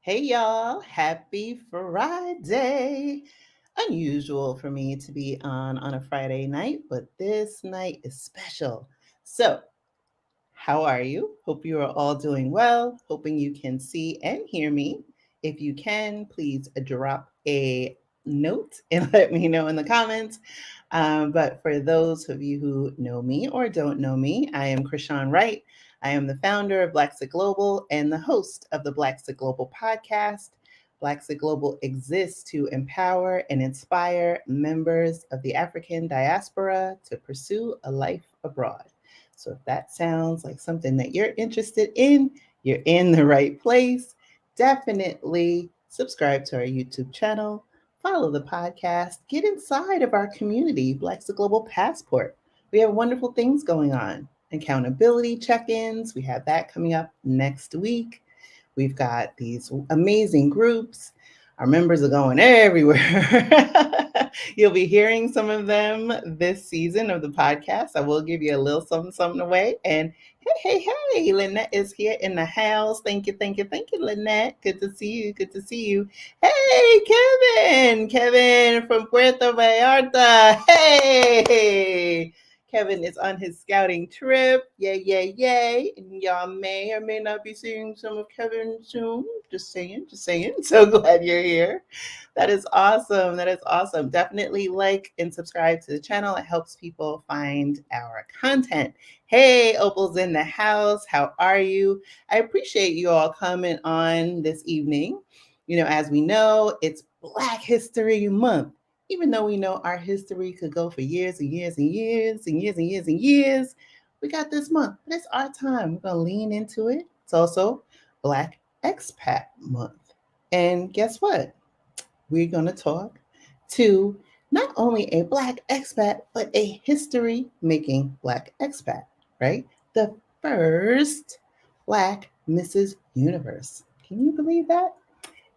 Hey y'all, happy Friday. Unusual for me to be on a Friday night, but this night is special. So, how are you? Hope you are all doing well. Hoping you can see and hear me. If you can, please drop a note and let me know in the comments. But for those of you who know me or don't know me, I am Krishan Wright. I am the founder of Blaxit Global and the host of the Blaxit Global podcast. Blaxit Global exists to empower and inspire members of the African diaspora to pursue a life abroad. So if that sounds like something that you're interested in, you're in the right place. Definitely subscribe to our YouTube channel, follow the podcast, get inside of our community, Black's the Global Passport. We have wonderful things going on. Accountability check ins, we have that coming up next week. We've got these amazing groups. Our members are going everywhere. You'll be hearing some of them this season of the podcast. I will give you a little something away. And hey, Lynette is here in the house. Thank you, Lynette. Good to see you. Good to see you. Hey, Kevin from Puerto Vallarta. Hey, Kevin is on his scouting trip. Yay. And y'all may or may not be seeing some of Kevin soon. Just saying. So glad you're here. That is awesome. Definitely like and subscribe to the channel. It helps people find our content. Hey, Opal's in the house. How are you? I appreciate you all coming on this evening. As we know, it's Black History Month. Even though we know our history could go for years and years and years and years and years and years, we got this month. But it's our time. We're going to lean into it. It's also Black Expat Month. And guess what? We're going to talk to not only a Black expat, but a history making Black expat, right? The first Black Mrs. Universe. Can you believe that?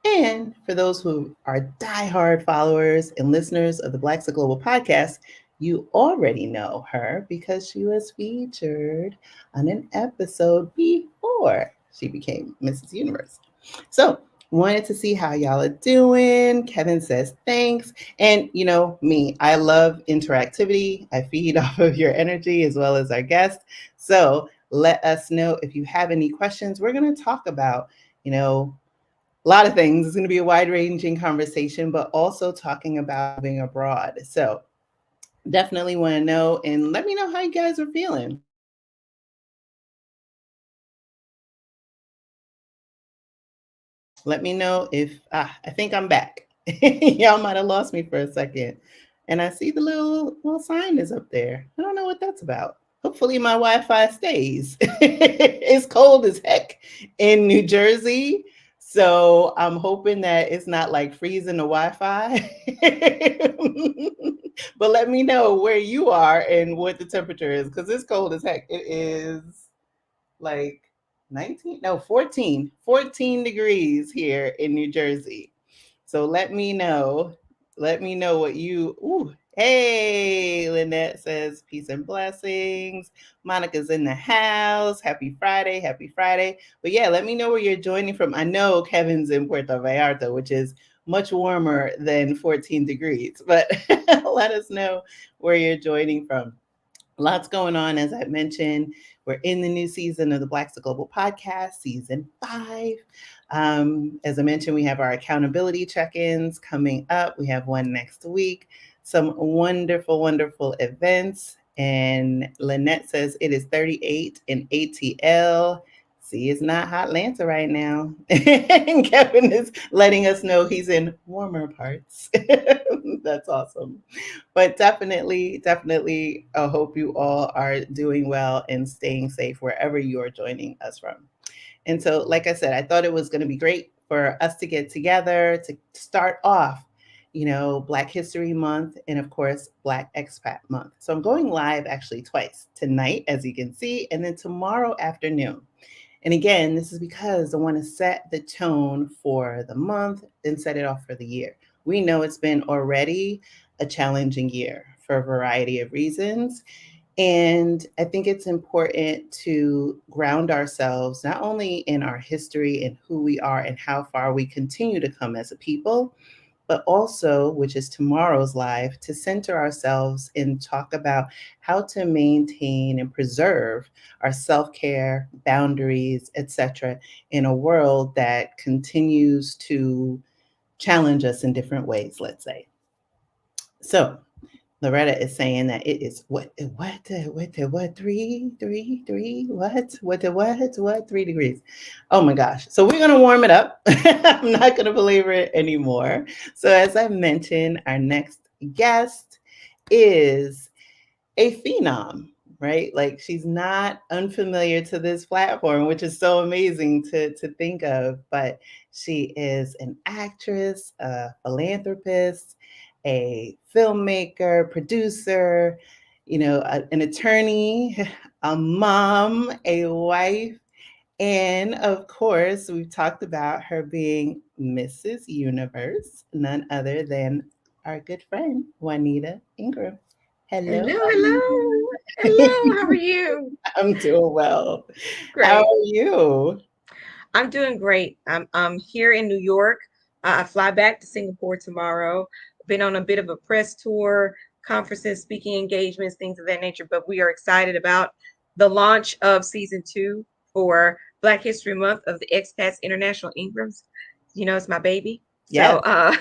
And for those who are diehard followers and listeners of the Blaxit Global podcast, you already know her because she was featured on an episode before she became Mrs. Universe. So, wanted to see how y'all are doing. Kevin says thanks. And me, I love interactivity. I feed off of your energy as well as our guests. So, let us know if you have any questions. We're going to talk about, a lot of things. It's going to be a wide ranging conversation, but also talking about moving abroad. So definitely want to know and let me know how you guys are feeling. Let me know if I think I'm back. Y'all might have lost me for a second. And I see the little sign is up there. I don't know what that's about. Hopefully my Wi-Fi stays. It's cold as heck in New Jersey. So I'm hoping that it's not like freezing the Wi-Fi. But let me know where you are and what the temperature is because it's cold as heck. It is like 19, no, 14 degrees here in New Jersey. So let me know. Let me know what hey, Lynette says peace and blessings. Monica's in the house. Happy Friday. But yeah, let me know where you're joining from. I know Kevin's in Puerto Vallarta, which is much warmer than 14 degrees, but let us know where you're joining from. Lots going on, as I mentioned. We're in the new season of the Blaxit Global podcast, season 5. As I mentioned, we have our accountability check-ins coming up. We have one next week. Some wonderful events. And Lynette says it is 38 in ATL. See, it's not hot Atlanta right now. And Kevin is letting us know he's in warmer parts. That's awesome. But definitely, I hope you all are doing well and staying safe wherever you are joining us from. And so, like I said, I thought it was going to be great for us to get together to start off, Black History Month and, of course, Black Expat Month. So I'm going live actually twice, tonight, as you can see, and then tomorrow afternoon. And again, this is because I want to set the tone for the month and set it off for the year. We know it's been already a challenging year for a variety of reasons. And I think it's important to ground ourselves not only in our history and who we are and how far we continue to come as a people, but also, which is tomorrow's live, to center ourselves and talk about how to maintain and preserve our self-care, boundaries, etc., in a world that continues to challenge us in different ways, let's say. So, Loretta is saying that it is what 3 degrees. Oh my gosh. So we're gonna warm it up. I'm not gonna belabor it anymore. So as I mentioned, our next guest is a phenom, right? Like she's not unfamiliar to this platform, which is so amazing to think of. But she is an actress, a philanthropist, a filmmaker, producer, an attorney, a mom, a wife. And of course, we've talked about her being Mrs. Universe, none other than our good friend, Juanita Ingram. Hello, Hello, hello, hello. Juanita. How are you? I'm doing well. How Great. are you? I'm doing great. I'm here in New York. I fly back to Singapore tomorrow. Been on a bit of a press tour, conferences, speaking engagements, things of that nature. But we are excited about the launch of season 2 for Black History Month of the Expats International Ingrams. You know, it's my baby. So Yes.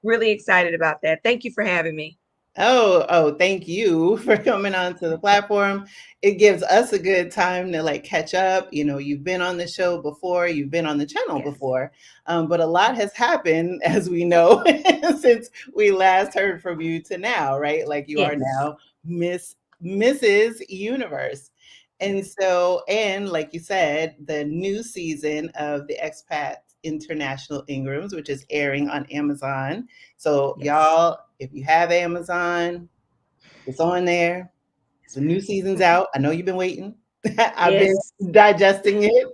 really excited about that. Thank you for having me. Oh, thank you for coming onto the platform. It gives us a good time to like catch up. You've been on the show before, you've been on the channel Yes. before, but a lot has happened, as we know, since we last heard from you to now, right? Like you are Yes. now Mrs. Universe. And Yes. so, and like you said, the new season of the Expat International Ingrams, which is airing on Amazon. So, Yes. y'all, if you have Amazon, it's on there. The new season's out. I know you've been waiting. I've been Yes. digesting it.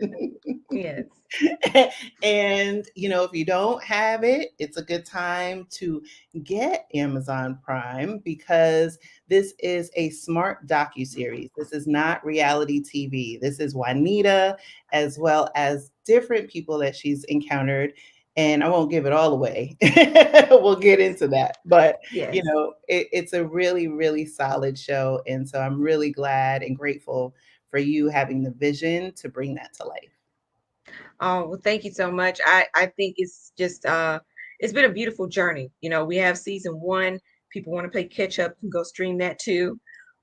Yes. And if you don't have it, it's a good time to get Amazon Prime because this is a smart docu-series. This is not reality TV. This is Juanita as well as different people that she's encountered. And I won't give it all away. We'll get into that. But Yes. it's a really, really solid show. And so I'm really glad and grateful for you having the vision to bring that to life. Oh, well, thank you so much. I think it's just it's been a beautiful journey. You know, we have season 1. People want to play catch up and go stream that too.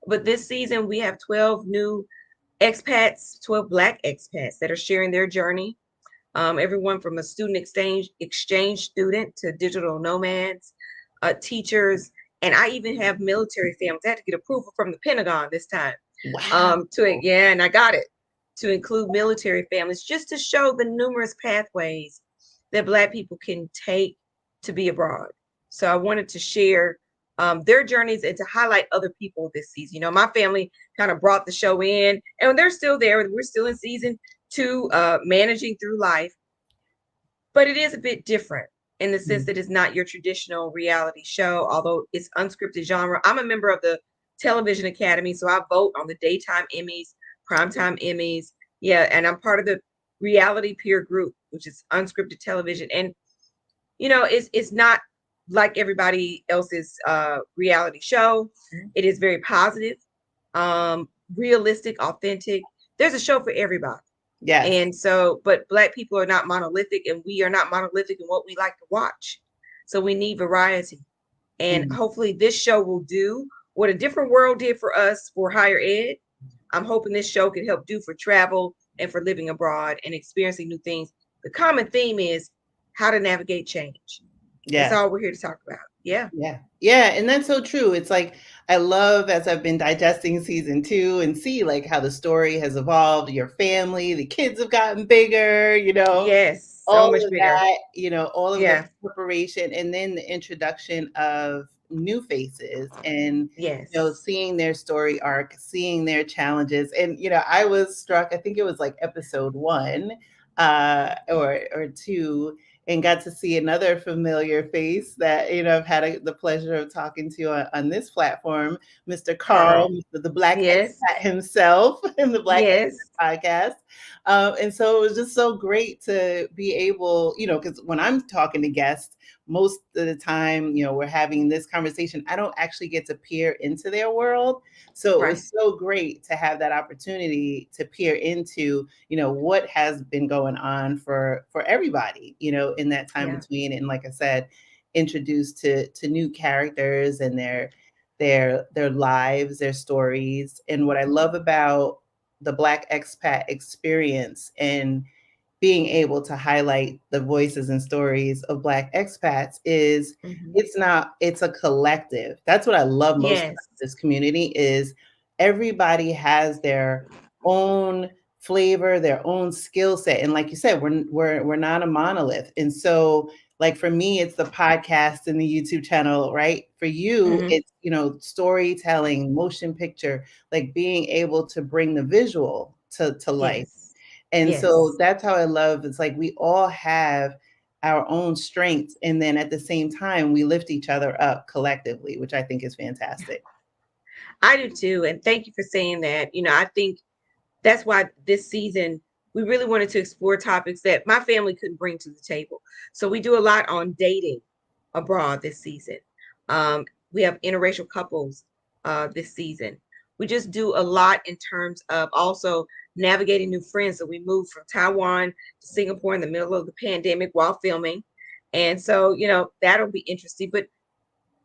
But this season we have 12 new expats, 12 Black expats that are sharing their journey. Everyone from a student exchange student to digital nomads, teachers, and I even have military families. I had to get approval from the Pentagon this time. Wow. Yeah, and I got it to include military families just to show the numerous pathways that Black people can take to be abroad. So I wanted to share their journeys and to highlight other people this season. You know, my family kind of brought the show in, and they're still there. We're still in season 2, managing through life, but it is a bit different in the sense Mm. that it's not your traditional reality show, although it's unscripted genre. I'm a member of the Television Academy, so I vote on the daytime Emmys, primetime Emmys. Yeah, and I'm part of the reality peer group, which is unscripted television. And you know, it's not like everybody else's reality show. It is very positive, realistic, authentic. There's a show for everybody. Yes. And so, but Black people are not monolithic, and we are not monolithic in what we like to watch. So we need variety. And Mm. hopefully this show will do what A Different World did for us for higher ed. I'm hoping this show can help do for travel and for living abroad and experiencing new things. The common theme is how to navigate change. That's Yes. all we're here to talk about. Yeah. Yeah. Yeah. And that's so true. It's like, I love as I've been digesting season 2 and see like how the story has evolved, your family, the kids have gotten bigger, Yes. So all much of bigger. that, all of the Yeah. preparation and then the introduction of new faces and, Yes. seeing their story arc, seeing their challenges. And, I was struck, I think it was like episode 1 or 2. and got to see another familiar face that, I've had the pleasure of talking to on this platform, Mr. Carl, Carl. Mr. the Black Yes. Expat himself in the Black Yes. Expat podcast. And so it was just so great to be able, because when I'm talking to guests, most of the time, we're having this conversation. I don't actually get to peer into their world. So it Right. was so great to have that opportunity to peer into, what has been going on for everybody, in that time Yeah. between. And like I said, introduced to new characters and their lives, their stories. And what I love about the Black expat experience and being able to highlight the voices and stories of Black expats is Hmm. it's a collective. That's what I love most Yes. about this community is everybody has their own flavor, their own skill set. And like you said, we're not a monolith. And so like for me, it's the podcast and the YouTube channel, right? For you, Hmm. it's, storytelling, motion picture, like being able to bring the visual to life. Yes. And so Yes. that's how I love it's like we all have our own strengths. And then at the same time, we lift each other up collectively, which I think is fantastic. I do too. And thank you for saying that. I think that's why this season we really wanted to explore topics that my family couldn't bring to the table. So we do a lot on dating abroad this season. Um, we have interracial couples this season. We just do a lot in terms of also navigating new friends. So we moved from Taiwan to Singapore in the middle of the pandemic while filming. And so, that'll be interesting. But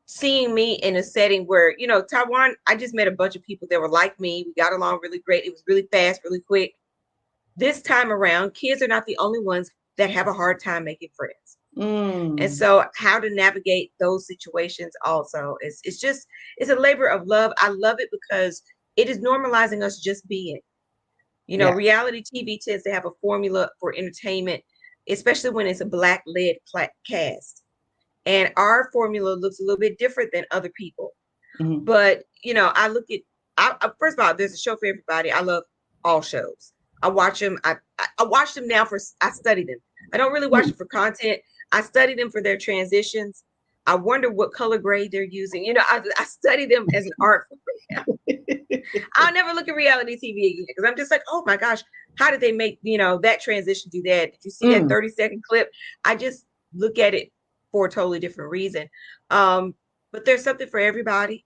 seeing me in a setting where, Taiwan, I just met a bunch of people that were like me. We got along really great. It was really fast, really quick. This time around, kids are not the only ones that have a hard time making friends. And Mm, so how to navigate those situations also is it's a labor of love. I love it because it is normalizing us just being. yeah. Reality TV tends to have a formula for entertainment, especially when it's a black led cast. And our formula looks a little bit different than other people. Mhm. But I look at first of all, there's a show for everybody. I love all shows. I watch them. I watch them now I study them. I don't really watch Mm. them for content. I study them for their transitions. I wonder what color grade they're using. I study them as an art form now. I'll never look at reality TV again because I'm just like, oh my gosh, how did they make that transition do that? Did you see that Mm, 30-second clip? I just look at it for a totally different reason. Um, but there's something for everybody.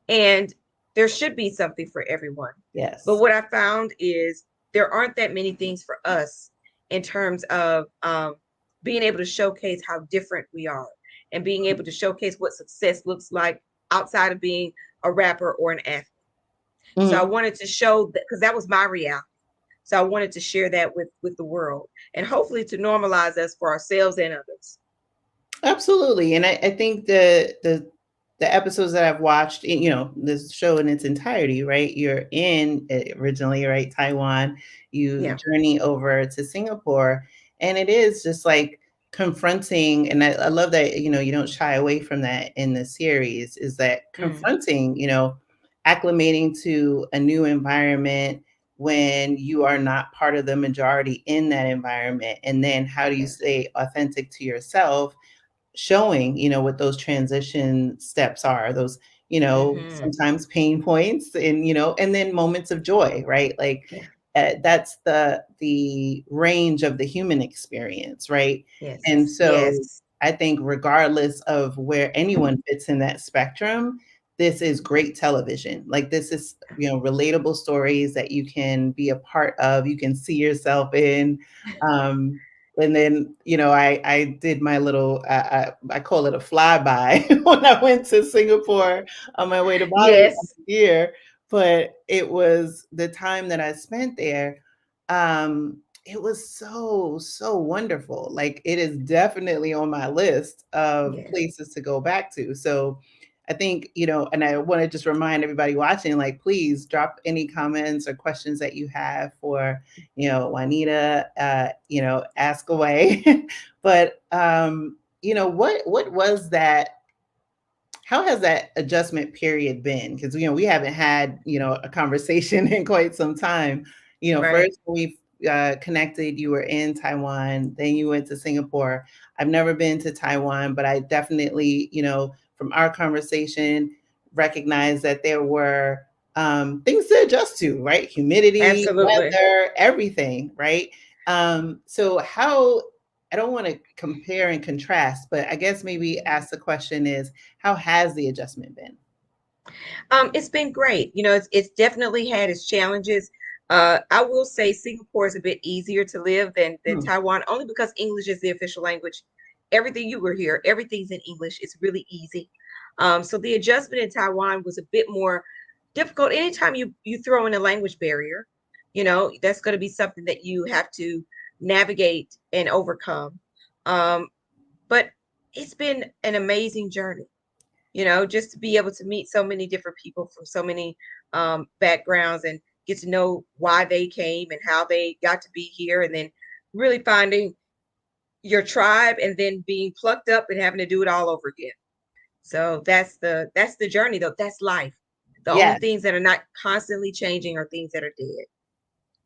And there should be something for everyone. But yes. what I found is there aren't that many things for us in terms of being able to showcase how different we are and being able to showcase what success looks like outside of being a rapper or an athlete. So I Mhm. wanted to show that because that was my reality. So I wanted to share that with the world and hopefully to normalize us for ourselves and others. Absolutely, and I think the episodes that I've watched, this show in its entirety, right? You're in originally, right, Taiwan. You Yeah. journey over to Singapore, and it is just like confronting. And I love that you don't shy away from that in the series. Is that Mm, confronting? Acclimating to a new environment when you are not part of the majority in that environment, and then how do you yes. stay authentic to yourself showing, what those transition steps are, those, Hmm. sometimes pain points and, and then moments of joy, right? Like Yeah. that's the range of the human experience, right? And Yes. so Yes. I think regardless of where anyone fits in that spectrum, this is great television. Like this is, relatable stories that you can be a part of, you can see yourself in. Um, and then, I did my little, I call it a flyby when I went to Singapore on my way to Bali last Yes. year. But it was the time that I spent there. It was so, so wonderful. Like it is definitely on my list of Yeah. places to go back to. So I think, and I want to just remind everybody watching, like, please drop any comments or questions that you have for Juanita, ask away. But what was that? How has that adjustment period been? Because we haven't had a conversation in quite some time. Right. First we connected, you were in Taiwan, then you went to Singapore. I've never been to Taiwan, but I definitely, from our conversation, recognize that there were things to adjust to, right? Humidity, Absolutely. weather, everything, right? So how, I don't want to compare and contrast, but I guess maybe ask the question is, how has the adjustment been? It's been great. It's definitely had its challenges. I will say Singapore is a bit easier to live than Hmm. Taiwan, only because English is the official language. Everything you were here, everything's in English. It's really easy. So the adjustment in Taiwan was a bit more difficult. Anytime you throw in a language barrier, that's going to be something that you have to navigate and overcome. Um, but it's been an amazing journey, just to be able to meet so many different people from so many backgrounds and get to know why they came and how they got to be here, and then really finding your tribe and then being plucked up and having to do it all over again. So that's the journey, though. That's life. The only Yes. things that are not constantly changing are things that are dead.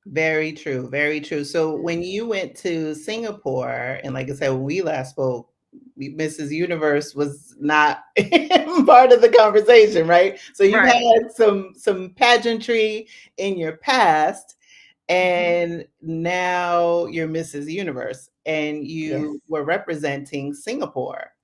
Very true, very true. So when you went to Singapore, and like I said, when we last spoke, Mrs. Universe was not part of the conversation, right? So you've Right. had some pageantry in your past, Hmm. and now you're Mrs. Universe, and Yes. you were representing Singapore.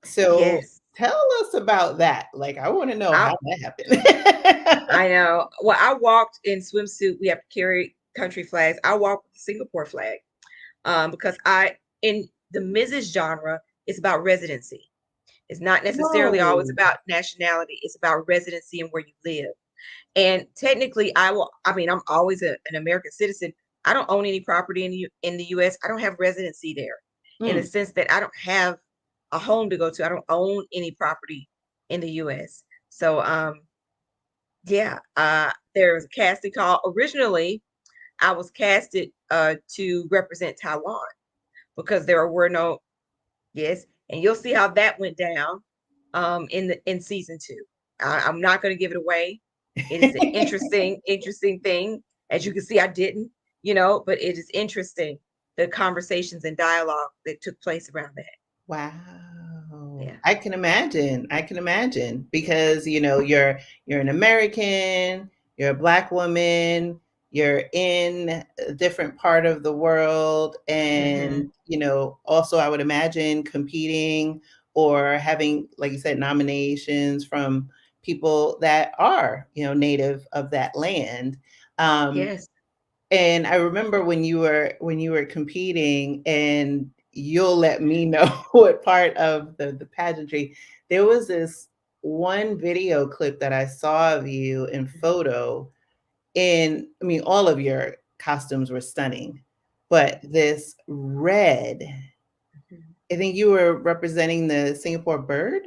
So Yes. tell us about that. Like, I want to know I how that happened. I know. Well, I walked in swimsuit. We have to carry country flags. I walked with the Singapore flag, because in the Mrs. genre, it's about residency. It's not necessarily always Whoa. about nationality. It's about residency and where you live. And technically, I mean, I'm always an American citizen. I don't own any property in the US. I don't have residency there, in the Mm. sense that I don't have a home to go to. I don't own any property in the US. So, yeah, there was a casting call. Originally, I was casted to represent Taiwan, because there were no. Yes, and you'll see how that went down in season two. I'm not going to give it away. It is an interesting thing. As you can see, I didn't, but it is interesting, the conversations and dialogue that took place around that. Wow. Yeah. I can imagine. I can imagine because you're an American, you're a black woman, you're in a different part of the world, Hmm. and also I would imagine competing or having, like you said, nominations from people that are, native of that land. Um, Yes. And I remember when you were competing, and you'll let me know what part of the pageantry. There was this one video clip that I saw of you in photo, and I mean all of your costumes were stunning, but this red, Mhm. I think you were representing the Singapore bird.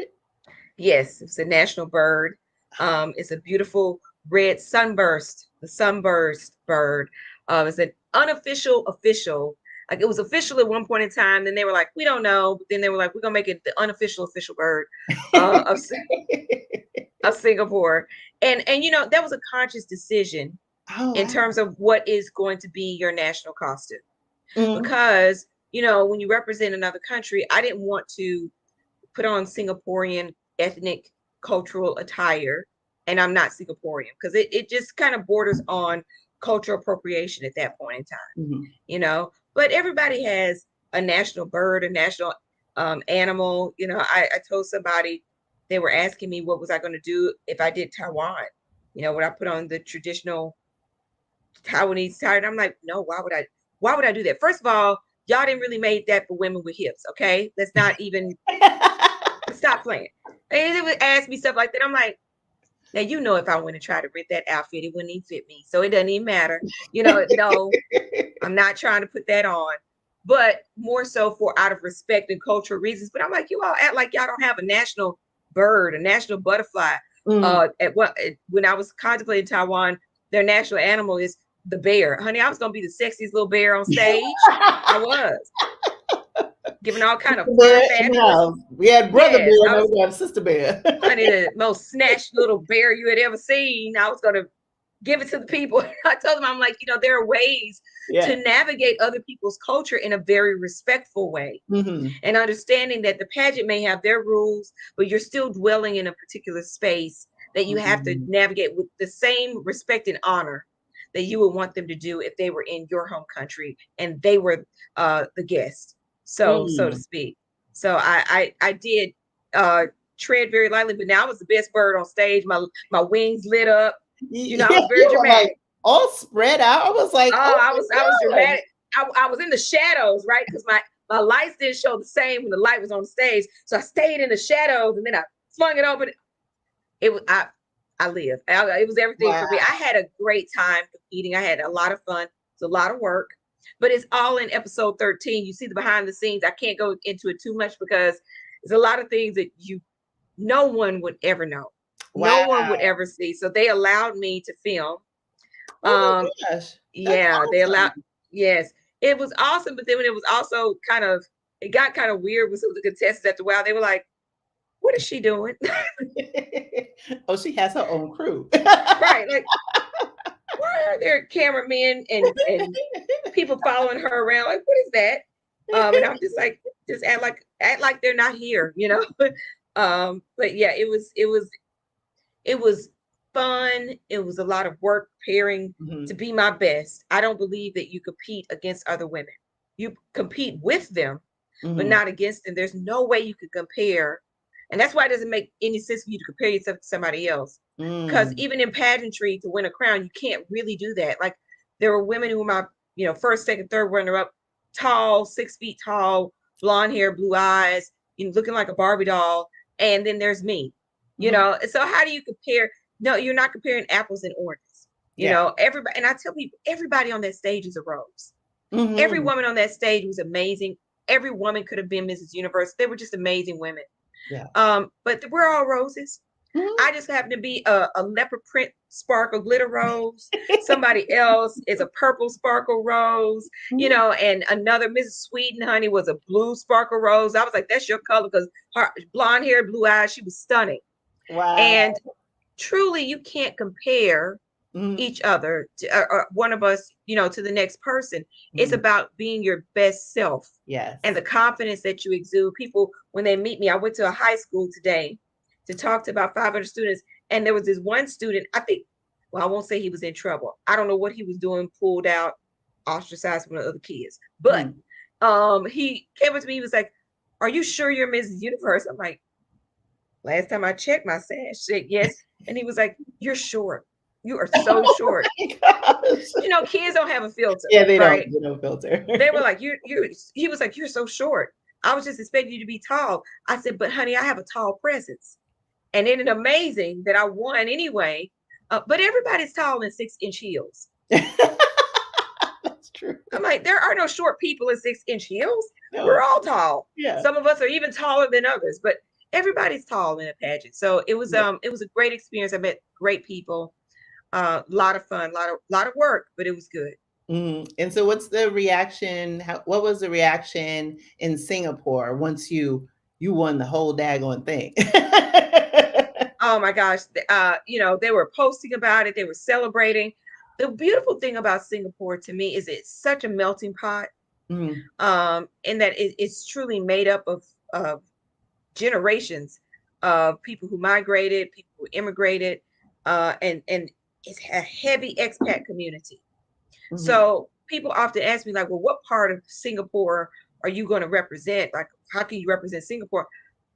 Yes, it's a national bird. It's a beautiful red sunburst, the sunburst bird. It's an unofficial official. Like, it was official at one point in time. Then they were like, we don't know. But then they were like, we're gonna make it the unofficial official bird uh, of of Singapore. And that was a conscious decision Oh, in wow. terms of what is going to be your national costume. Mhm. Because when you represent another country, I didn't want to put on Singaporean ethnic cultural attire, and I'm not Singaporean, because it just kind of borders on cultural appropriation at that point in time, Mhm. But everybody has a national bird, a national animal. I told somebody, they were asking me what was I going to do if I did Taiwan. Would I put on the traditional Taiwanese attire? And I'm like, no, why would I do that? First of all, y'all didn't really make that for women with hips, okay? Let's not even stop playing. And they would ask me stuff like that. I'm like, now, if I went and tried to rent that outfit, it wouldn't even fit me. So it doesn't even matter. No, I'm not trying to put that on. But more so for out of respect and cultural reasons. But I'm like, you all act like y'all don't have a national bird, a national butterfly. Mm. When I was contemplating Taiwan, their national animal is the bear. Honey, I was gonna be the sexiest little bear on stage. I was giving all kind of Sister fur, bear in the fabulous. house. We had brother Yes, bear, now we got sister bear. honey, the most snatched little bear you had ever seen. I was gonna give it to the people. I told them, I'm like, there are ways to Yeah. navigate other people's culture in a very respectful way. Hmm. And understanding that the pageant may have their rules, but you're still dwelling in a particular space that you have to Hmm. navigate with the same respect and honor that you would want them to do if they were in your home country and they were the guest, so to Mm. speak. So I did uh, tread very lightly, but now I was the best bird on stage. My wings lit up. I Yeah, was very you were like dramatic. all spread out. I was like, Oh, oh I was my gosh. dramatic. I was in the shadows, right? Because my lights didn't show the same when the light was on the stage. So I stayed in the shadows and then I flung it open. It was I lived. It was everything for me. Wow. I had a great time competing. I had a lot of fun. It's a lot of work, but it's all in episode 13. You see the behind the scenes. I can't go into it too much because there's a lot of things that no one would ever know. No one Wow. would ever see. So they allowed me to film. Oh Um, my gosh. That's yeah, they allowed, awesome. yes, it was awesome. But then when it was also it got kind of weird with some of the contestants after a while. They were like, what is she doing? Oh, she has her own crew. Right. Like, why are there cameramen and people following her around? Like, what is that? And I'm just like, just act like they're not here. But yeah, it was fun. It was a lot of work preparing to Mhm, be my best. I don't believe that you compete against other women. You compete with them, but mhm, not against them. There's no way you could compare. And that's why it doesn't make any sense for you to compare yourself to somebody else. Because mm, even in pageantry, to win a crown, you can't really do that. Like there were women who were my, first, second, third runner up, tall, 6 feet tall, blonde hair, blue eyes, looking like a Barbie doll. And then there's me, mhm. So how do you compare? No, you're not comparing apples and oranges. Yeah. Everybody, and I tell people, everybody on that stage is a rose. Every Mhm. woman on that stage was amazing. Every woman could have been Mrs. Universe. They were just amazing women. Yeah. But we're all roses. Mhm. I just happen to be a leopard print sparkle glitter rose. Somebody else is a purple sparkle rose, Mhm. and another Mrs. Sweden, honey, was a blue sparkle rose. I was like, that's your color because her blonde hair, blue eyes, she was stunning. Wow. And truly, you can't compare Mhm. each other to, or one of us, to the next person. It's Mhm. about being your best self and Yes. the confidence that you exude. People, when they meet me, I went to a high school today to talk to about 500 students, and there was this one student. I think, well, I won't say he was in trouble. I don't know what he was doing, pulled out, ostracized from the other kids. But Mhm. he came up to me. He was like, "Are you sure you're Mrs. Universe?" I'm like, "Last time I checked my sash said yes." And he was like, "You're short. You are so Oh short." my gosh. Kids don't have a filter, Yeah, they don't. right? They don't filter. They were like, he was like, "You're so short. I was just expecting you to be tall." I said, "But honey, I have a tall presence." And isn't it amazing that I won anyway? But everybody's tall in 6-inch heels. That's true. I'm like, there are no short people in 6-inch heels. We're No. all tall. Yeah. Some of us are even taller than others, but everybody's tall in a pageant. So Yeah. it was a great experience. I met great people, a lot of fun, lot of work, but it was good. Mhm. And so what's the reaction? What was the reaction in Singapore once you won the whole daggone thing? Oh my gosh, they were posting about it, they were celebrating. The beautiful thing about Singapore to me is it's such a melting pot, Mhm. in that it's truly made up of generations of people who migrated, people who immigrated, and it's a heavy expat community. Mhm. So people often ask me like, well, what part of Singapore are you going to represent? Like, how can you represent Singapore?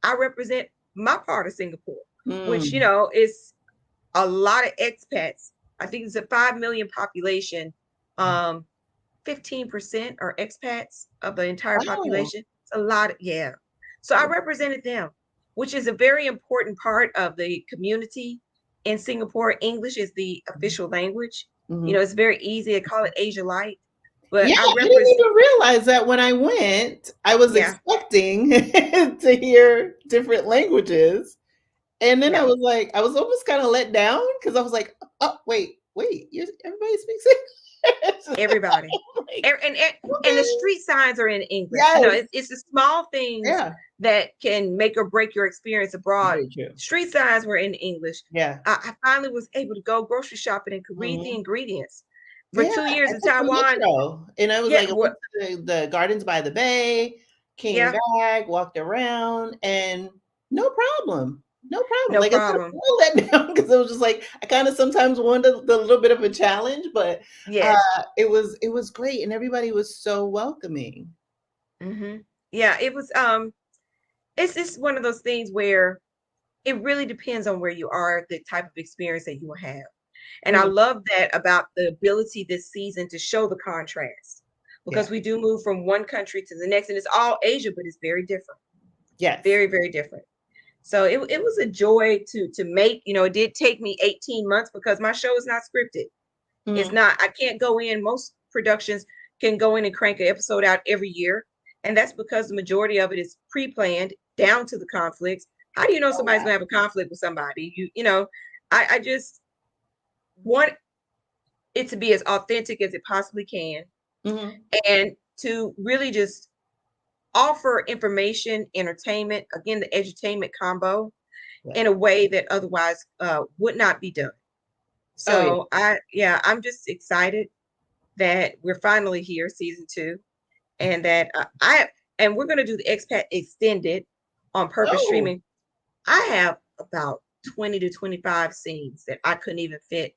I represent my part of Singapore, which, Mm. is a lot of expats. I think it's a 5 million population. 15% are expats of the entire Wow. population. It's a lot. Yeah. So I represented them, which is a very important part of the community in Singapore. English is the official language. Mhm. It's very easy. They call it Asia Light, but Yeah, I I didn't represent, even realize that when I went. I was yeah, expecting to hear different languages, and then I yeah, was like, I was almost kind of let down because I was like, oh wait, you everybody speaks English. everybody. like, And the okay, street signs are in English. yes, It's the small things yeah, that can make or break your experience abroad. very true. Street signs were in English. Yeah. I finally was able to go grocery shopping and could read the Mhm. ingredients. For Yeah, 2 years I in took the Taiwan, metro, and I was yeah, like, I what, went to the Gardens by the Bay, came yeah, back, walked around, and no problem, no problem. no Like, I said, problem. a little let down because it was just like I kinda sometimes wanted the little bit of a challenge, but, Yes. it was great, and everybody was so welcoming. Hmm. Yeah, it was. It's just one of those things where it really depends on where you are, the type of experience that you will have. And I Mhm. love that about the ability this season to show the contrast because Yeah. we do move from one country to the next, and it's all Asia, but it's very different, Yes. very, very different. So it was a joy to make. It did take me 18 months because my show is not scripted. It's Mhm. not. I can't go in. Most productions can go in and crank an episode out every year, and that's because the majority of it is pre-planned down to the conflicts. How do you know Oh, somebody's wow. gonna have a conflict with somebody? I just want it to be as authentic as it possibly can, Mhm. and to really just offer information, entertainment, again, the edutainment combo Yeah. in a way that otherwise would not be done. Oh, yeah. So I'm just excited that we're finally here, season two, and that and we're gonna do the expat extended on purpose Oh, streaming. I have about 20 to 25 scenes that I couldn't even fit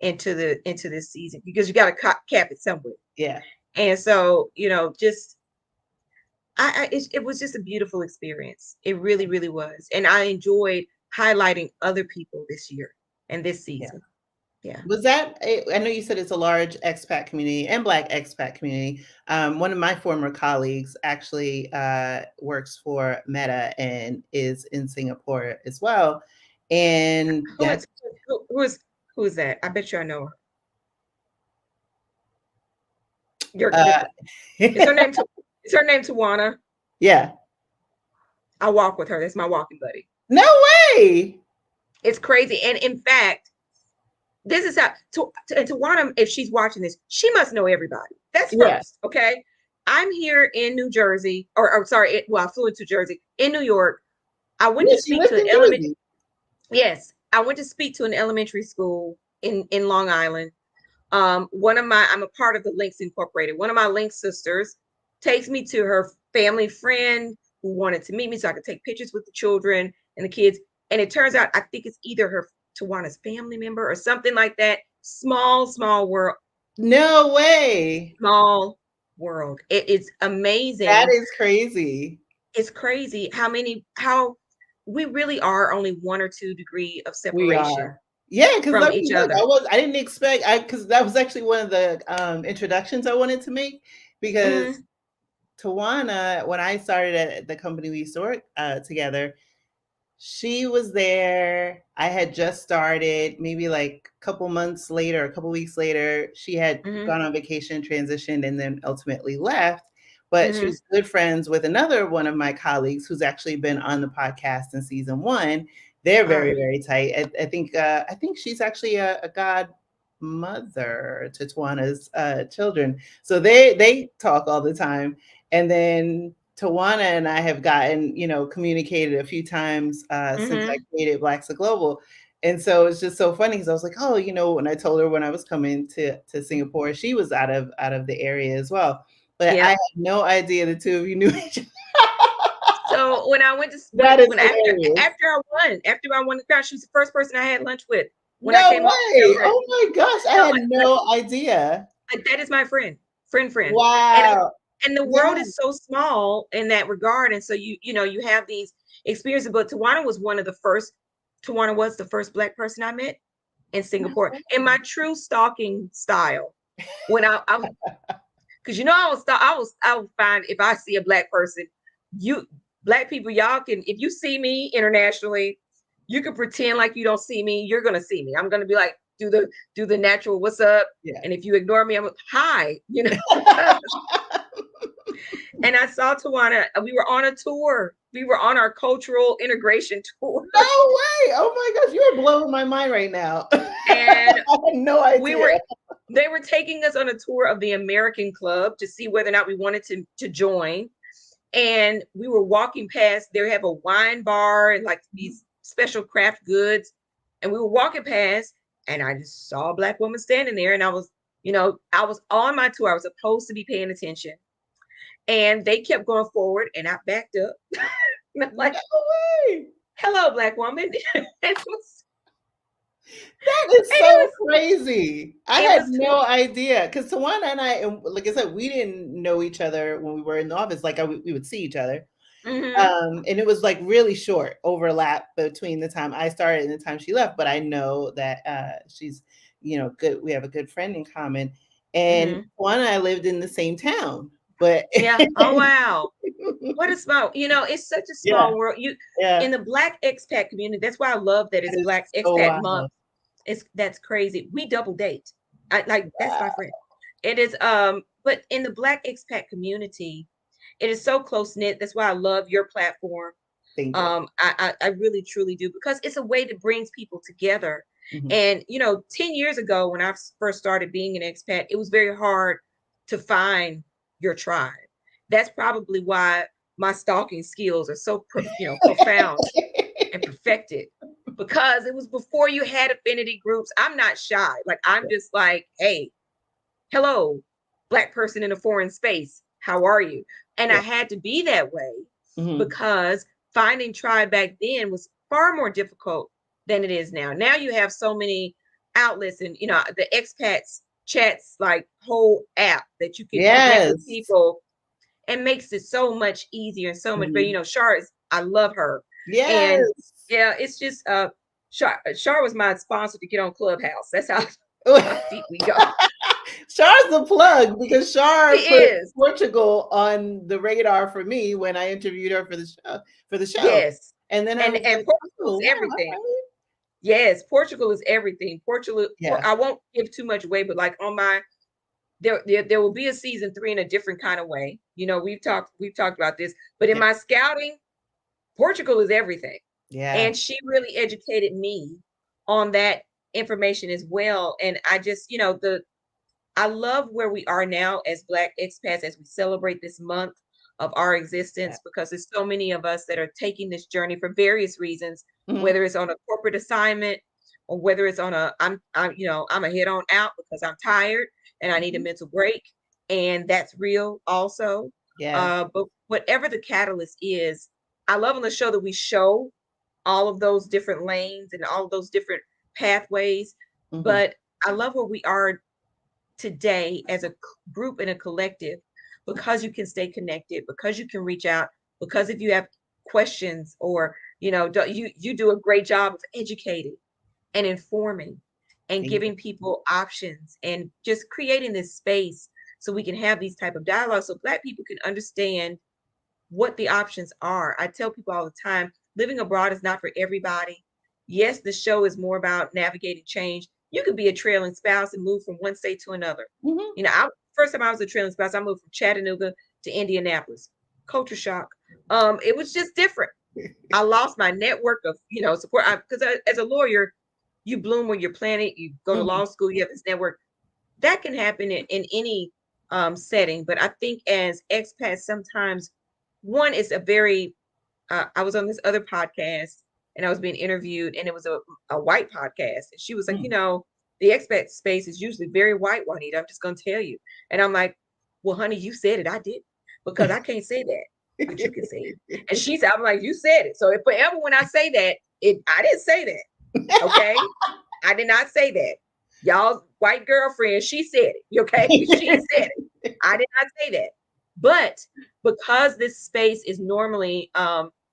into this season because you got to cap it somewhere. yeah. And so, just it was just a beautiful experience. It really, really was, and I enjoyed highlighting other people this year and this Yeah. season. Yeah. Was that I know you said it's a large expat community and Black expat community. One of my former colleagues actually, works for Meta and is in Singapore as well, and Who that's, is who is that? I bet you I know her. Your uh is her name? Is her name Tawana? Yeah. I walk with her. That's my walking buddy. No way! It's crazy, and in fact, this is how and Tawana, if she's watching this, she must know everybody. That's Yeah. first, okay? I'm here in New Jersey, or sorry, well, I flew into Jersey, in New York. I went Yeah, to she speak lives to an in element. Jersey. Yes, I went to speak to an elementary school in Long Island. I'm a part of the Links Incorporated. One of my Link sisters takes me to her family friend who wanted to meet me so I could take pictures with the children and the kids. And it turns out I think it's either her Tawana's family member or something like that. Small world, No way! small world. It is That amazing. is crazy. It's crazy how we really are only 1 or 2 degree of We separation are. Yeah, because from let me each look, other. I didn't expect because that was actually one of the, introductions I wanted to make because Hmm. Tawana, when I started at the company we used to work, together, she was there. I had just started, maybe like a couple months later, a couple weeks later, she had Hmm. gone on vacation, transitioned, and then ultimately left. But she Hmm. was good friends with another one of my colleagues who's actually been on the podcast in season one. They're very, Uh, very tight. I think she's actually a godmother to Tawana's children. So they talk all the time. And then Tawana and I have gotten, communicated a few times since I hmm. created Blaxit Global. And so it's just so funny because I was like, oh, when I told her when I was coming to Singapore, she was out of the area as well. But I Yep. had no idea the two of you knew each other. So when I went to That is when hilarious. after I won the crown, she was the first person I had lunch with when I No came home to way. California. Oh my gosh. I No, had no idea. that is my friend, and Wow. the world Yeah. is so small in that regard, and so you have these experiences. But Tawana was the first Black person I met in No Singapore in way. my true stalking style. When I because I will find if I see a Black person, you Black people, y'all can, if you see me internationally, you can pretend like you don't see me. You're gonna see me. I'm gonna be like, do the natural what's up. Yeah. And if you ignore me, I'm like, hi, because And I saw Tawana. We were on a tour. We were on our cultural integration tour. No way. Oh my gosh, you are blowing my mind right now. And I had no we idea. were they were taking us on a tour of the American Club to see whether or not we wanted to join. And we were walking past, they have a wine bar and like these special craft goods. And we were walking past, and I just saw a Black woman standing there. And I was, I was on my tour. I was supposed to be paying attention. And they kept going forward, and I backed up. And I'm like, No way. hello, Black woman. And That is it so was, crazy. I it had was, no idea because Tawana and I, and like I said, we didn't know each other when we were in the office. Like we would see each other, mm-hmm, and it was like really short overlap between the time I started and the time she left. But I know that she's, good. We have a good friend in common, and mm-hmm. Tawana and I lived in the same town. But Yeah. Oh, wow. What a small, it's such a yeah, small world. yeah, In the Black expat community, that's why I love that that it's is Black so expat month. wild. That's crazy. We double date. I like that's my Wow. friend. It is but in the Black expat community, it is so close knit. That's why I love your platform. Thank you. I really truly do, because it's a way that brings people together. Mhm. And 10 years ago when I first started being an expat, it was very hard to find your tribe. That's probably why my stalking skills are so profound and perfected, because it was before you had affinity groups. I'm not shy. Like, I'm just like, hey, hello, Black person in a foreign space. How are you? And I Yeah. had to be that way Mhm. because finding tribe back then was far more difficult than it is now. Now you have so many outlets, and the expats chats, like whole app that you can connect with Yes. people, and makes it so much easier and so much better. Mhm. Shar is, I love her. And Yes. yeah, it's just Shar was my sponsor to get on Clubhouse. That's how deep we go. Char's the plug because She Char put is. Portugal on the radar for me when I interviewed her for the show. Yes. And then I And was like, Portugal "Oh, is wow, all everything. right." Yes, Portugal is everything. Yeah. I won't give too much away, but like on my there will be a season 3 in a different kind of way. We've talked about this, but in Yeah. my scouting, Portugal is everything. Yeah. And she really educated me on that information as well. And I just, I love where we are now as Black expats as we celebrate this month of our Yeah. existence, because there's so many of us that are taking this journey for various reasons, Mhm. whether it's on a corporate assignment, or whether it's on I'm a head on out because I'm tired and I need a Mhm. mental break, and that's real also. Yes. But whatever the catalyst is, I love on the show that we show all of those different lanes and all of those different pathways. Mhm. But I love where we are today as a group and a collective, because you can stay connected, because you can reach out, because if you have questions, or you do a great job of educating and informing and Thank you. giving people options, and just creating this space so we can have these type of dialogues so Black people can understand what the options are. I tell people all the time, living abroad is not for everybody. Yes, the show is more about navigating change. You could be a trailing spouse and move from one state to another. Mhm. First time I was a trailing spouse, I moved from Chattanooga to Indianapolis. Culture shock. It was just different. I lost my network of support, because as a lawyer, you bloom where you're planted. You go to Mhm. law school, you have this network. That can happen in any setting, but I think as expats, sometimes one is a very I was on this other podcast and I was being interviewed, and it was a white podcast. And she was like, Mm. the expat space is usually very white, Juanita. I'm just going to tell you. And I'm like, well, honey, you said it. I did, because I can't say that, but you can say it. And she said, I'm like, you said it. So if forever when I say that, I didn't say that. Okay. I did not say that. Y'all's white girlfriend, she said it. Okay. She said it. I did not say that. But because this space is normally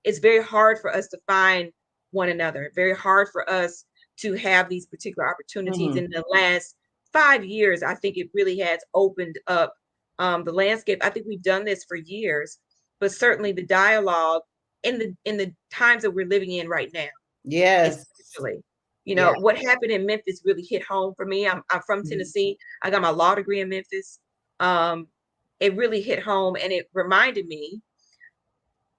it's very hard for us to find one another, very hard for us to have these particular opportunities. Mhm. In the last 5 years, I think it really has opened up the landscape. I think we've done this for years, but certainly the dialogue in the times that we're living in right now, Yes. especially, Yeah. what happened in Memphis really hit home for me. I'm from Mhm. Tennessee. I got my law degree in Memphis. Um, it really hit home, and it reminded me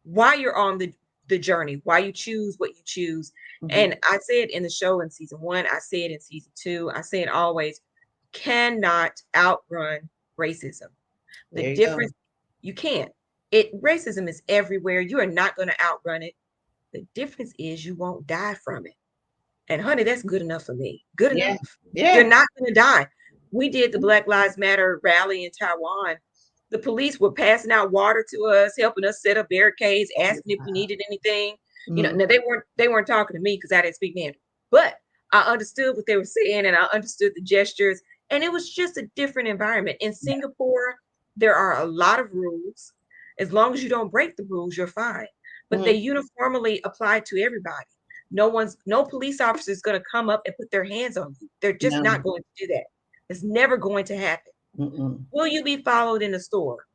why you're on the journey, why you choose what you choose. Hmm. And I say it in the show in season one, I say it in season two, I say it always, cannot outrun racism. The There you go. difference, you can't. It Racism is everywhere. You are not going to outrun it. The difference is you won't die from it. And honey, that's good enough for me. Good Yeah. enough. You're Yeah. not going to die. We did the Black Lives Matter rally in Taiwan. The police were passing out water to us, helping us set up barricades, asking if we needed anything. Mhm. Now they weren't talking to me because I didn't speak Mandarin, but I understood what they were saying and I understood the gestures. And it was just a different environment. In Yeah. Singapore, there are a lot of rules. As long as you don't break the rules, you're fine. But they Mhm. uniformly apply to everybody. No police officer is going to come up and put their hands on you. They're just No. not going to do that. It's never going to happen. Mm-mm. Will you be followed in the store?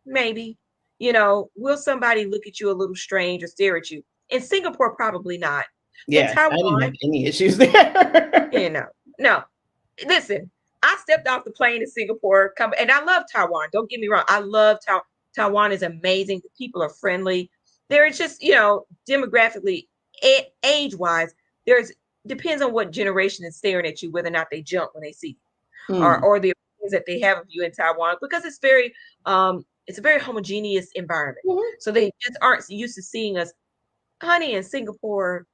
Maybe. Will somebody look at you a little strange or stare at you? In Singapore, probably not. In Yeah, I didn't have Taiwan, any issues there. you know, no. Listen, I stepped off the plane in Singapore, and I love Taiwan. Don't get me wrong. I love Taiwan is amazing. The people are friendly. There's just, demographically, age-wise, there's depends on what generation is staring at you, whether or not they jump when they see you, Mm. or the opinions that they have of you in Taiwan, because it's a very homogeneous environment. Mhm. So they just aren't used to seeing us. Honey, in Singapore,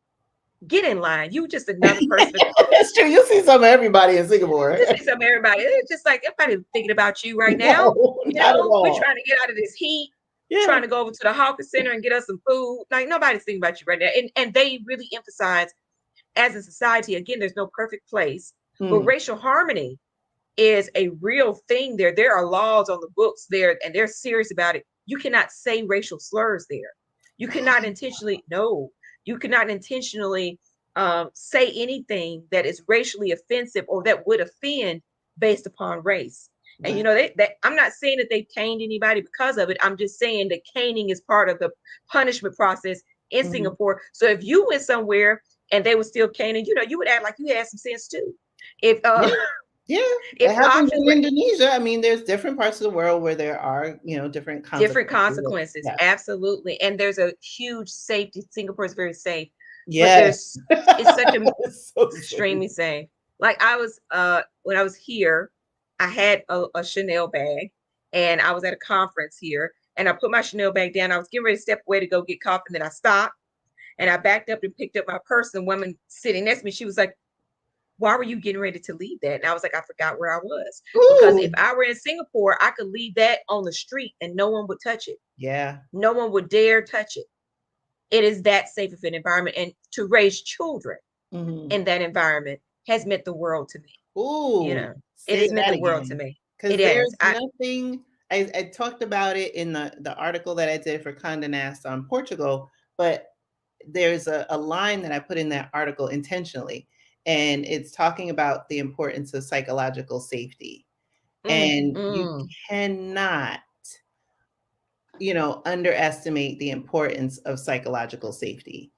get in line. You just another person across. It's true. You see some of everybody in Singapore. You see some everybody. It's just like everybody thinking about you right now. No, not at We're all. trying to get out of this heat, Yeah. trying to go over to the hawker center and get us some food. Like nobody's thinking about you right now. And they really emphasize, as a society, again, there's no perfect place, but Mm. racial harmony is a real thing there. There are laws on the books there, and they're serious about it. You cannot say racial slurs there. You cannot intentionally, no, you cannot intentionally say anything that is racially offensive or that would offend based upon race. And Right. I'm not saying that they've caned anybody because of it. I'm just saying that caning is part of the punishment process in Mhm. Singapore. So if you went somewhere and they were still caning, you would act like you had some sense too. If Yeah. Yeah. if It happens options in were Indonesia. I mean, there's different parts of the world where there are, different different consequences. consequences, Yeah. absolutely. And there's a huge safety. Singapore is very safe, but Yes. it's such a It's so it's safe. extremely safe. Like I was when I was here, I had a Chanel bag, and I was at a conference here, and I put my Chanel bag down. I was getting ready to step away to go get coffee, and then I stopped and I backed up and picked up my purse. And the woman sitting next to me, she was like, why were you getting ready to leave that? And I was like, I forgot where I was. Because if Ooh. I were in Singapore, I could leave that on the street and no one would touch it. Yeah. No one would dare touch it. It is that safe of an environment. And to raise children Mhm. in that environment has meant the world to me. You Ooh, know, it say has meant that the world to again. me. Because It has. there's nothing I talked about it in the article that I did for Condé Nast on Portugal, but there's a line that I put in that article intentionally, and it's talking about the importance of psychological safety. mm, And you mm, cannot, underestimate the importance of psychological safety